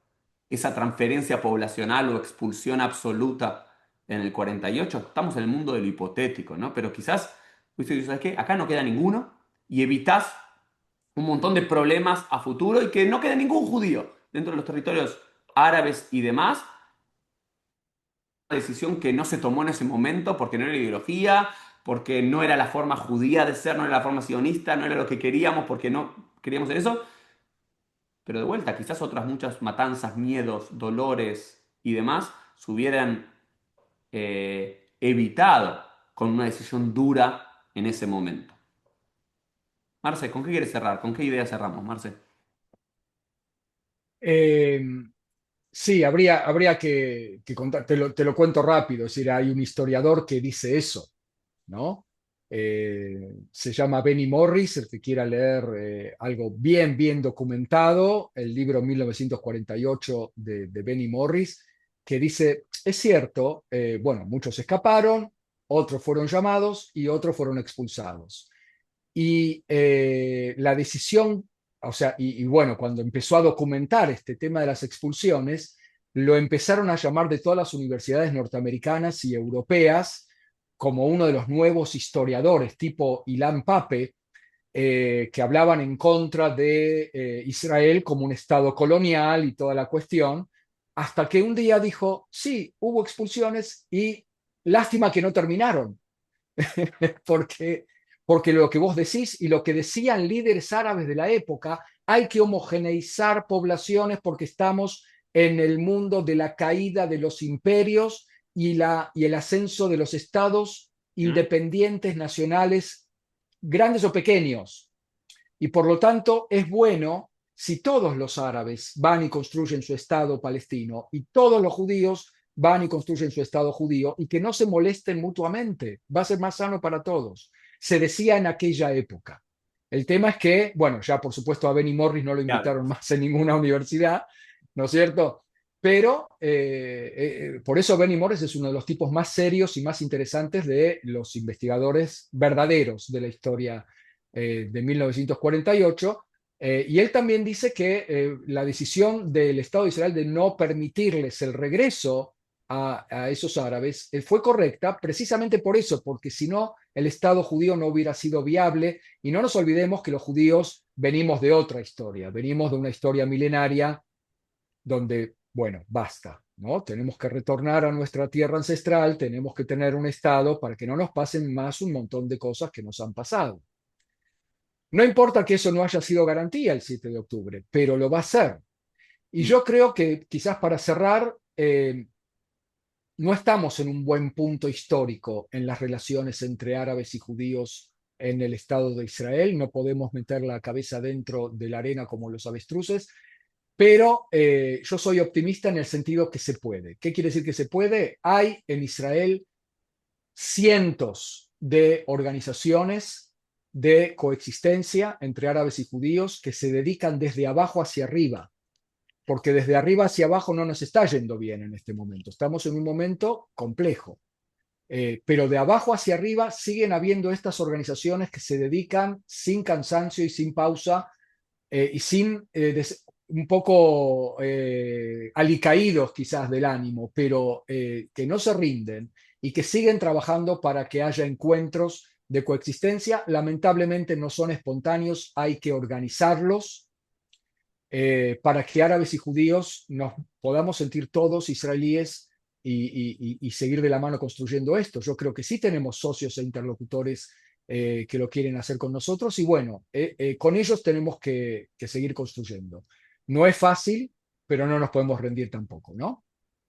esa transferencia poblacional o expulsión absoluta en el 48, estamos en el mundo de lo hipotético, ¿no? Pero quizás, ¿viste? ¿Sabes qué? Acá no queda ninguno y evitás un montón de problemas a futuro y que no quede ningún judío dentro de los territorios árabes y demás. Una decisión que no se tomó en ese momento porque no era ideología, porque no era la forma judía de ser, no era la forma sionista, no era lo que queríamos porque no queríamos en eso. Pero de vuelta, quizás otras muchas matanzas, miedos, dolores y demás se hubieran evitado con una decisión dura en ese momento. Marce, ¿con qué quieres cerrar? ¿Con qué idea cerramos, Marce? Eh, sí, habría que contar, te lo cuento rápido, es decir, hay un historiador que dice eso, ¿no? Se llama Benny Morris, el que quiera leer algo bien documentado, el libro 1948 de Benny Morris, que dice, es cierto, bueno, muchos escaparon, otros fueron llamados y otros fueron expulsados. Y la decisión, o sea, y bueno, cuando empezó a documentar este tema de las expulsiones, lo empezaron a llamar de todas las universidades norteamericanas y europeas como uno de los nuevos historiadores, tipo Ilan Pape, que hablaban en contra de Israel como un estado colonial y toda la cuestión, hasta que un día dijo, sí, hubo expulsiones y lástima que no terminaron, porque, porque lo que vos decís y lo que decían líderes árabes de la época, hay que homogeneizar poblaciones porque estamos en el mundo de la caída de los imperios y el ascenso de los estados ¿Mm? independientes nacionales, grandes o pequeños. Y por lo tanto es bueno si todos los árabes van y construyen su Estado palestino y todos los judíos van y construyen su Estado judío y que no se molesten mutuamente. Va a ser más sano para todos. Se decía en aquella época. El tema es que, bueno, ya por supuesto a Benny Morris no lo Claro. invitaron más en ninguna universidad, ¿no es cierto? Pero por eso Benny Morris es uno de los tipos más serios y más interesantes de los investigadores verdaderos de la historia de 1948. Y él también dice que la decisión del Estado de Israel de no permitirles el regreso a esos árabes fue correcta precisamente por eso, porque si no, el Estado judío no hubiera sido viable. Y no nos olvidemos que los judíos venimos de otra historia, venimos de una historia milenaria donde, bueno, basta, ¿no? Tenemos que retornar a nuestra tierra ancestral, tenemos que tener un Estado para que no nos pasen más un montón de cosas que nos han pasado. No importa que eso no haya sido garantía el 7 de octubre, pero lo va a ser. Y Mm. yo creo que quizás para cerrar, no estamos en un buen punto histórico en las relaciones entre árabes y judíos en el Estado de Israel. No podemos meter la cabeza dentro de la arena como los avestruces, pero yo soy optimista en el sentido que se puede. ¿Qué quiere decir que se puede? Hay en Israel cientos de organizaciones de coexistencia entre árabes y judíos que se dedican desde abajo hacia arriba, porque desde arriba hacia abajo no nos está yendo bien en este momento. Estamos en un momento complejo. Pero de abajo hacia arriba siguen habiendo estas organizaciones que se dedican sin cansancio y sin pausa y sin un poco alicaídos quizás del ánimo, pero que no se rinden y que siguen trabajando para que haya encuentros de coexistencia. Lamentablemente no son espontáneos, hay que organizarlos para que árabes y judíos nos podamos sentir todos israelíes y seguir de la mano construyendo esto. Yo creo que sí tenemos socios e interlocutores que lo quieren hacer con nosotros y bueno, con ellos tenemos que seguir construyendo. No es fácil, pero no nos podemos rendir tampoco, ¿no?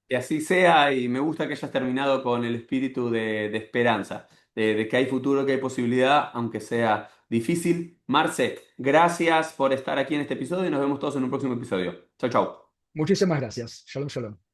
Que así sea y me gusta que hayas terminado con el espíritu de esperanza, de que hay futuro, que hay posibilidad, aunque sea difícil. Marce, gracias por estar aquí en este episodio y nos vemos todos en un próximo episodio. Chau, chau. Muchísimas gracias. Shalom, shalom.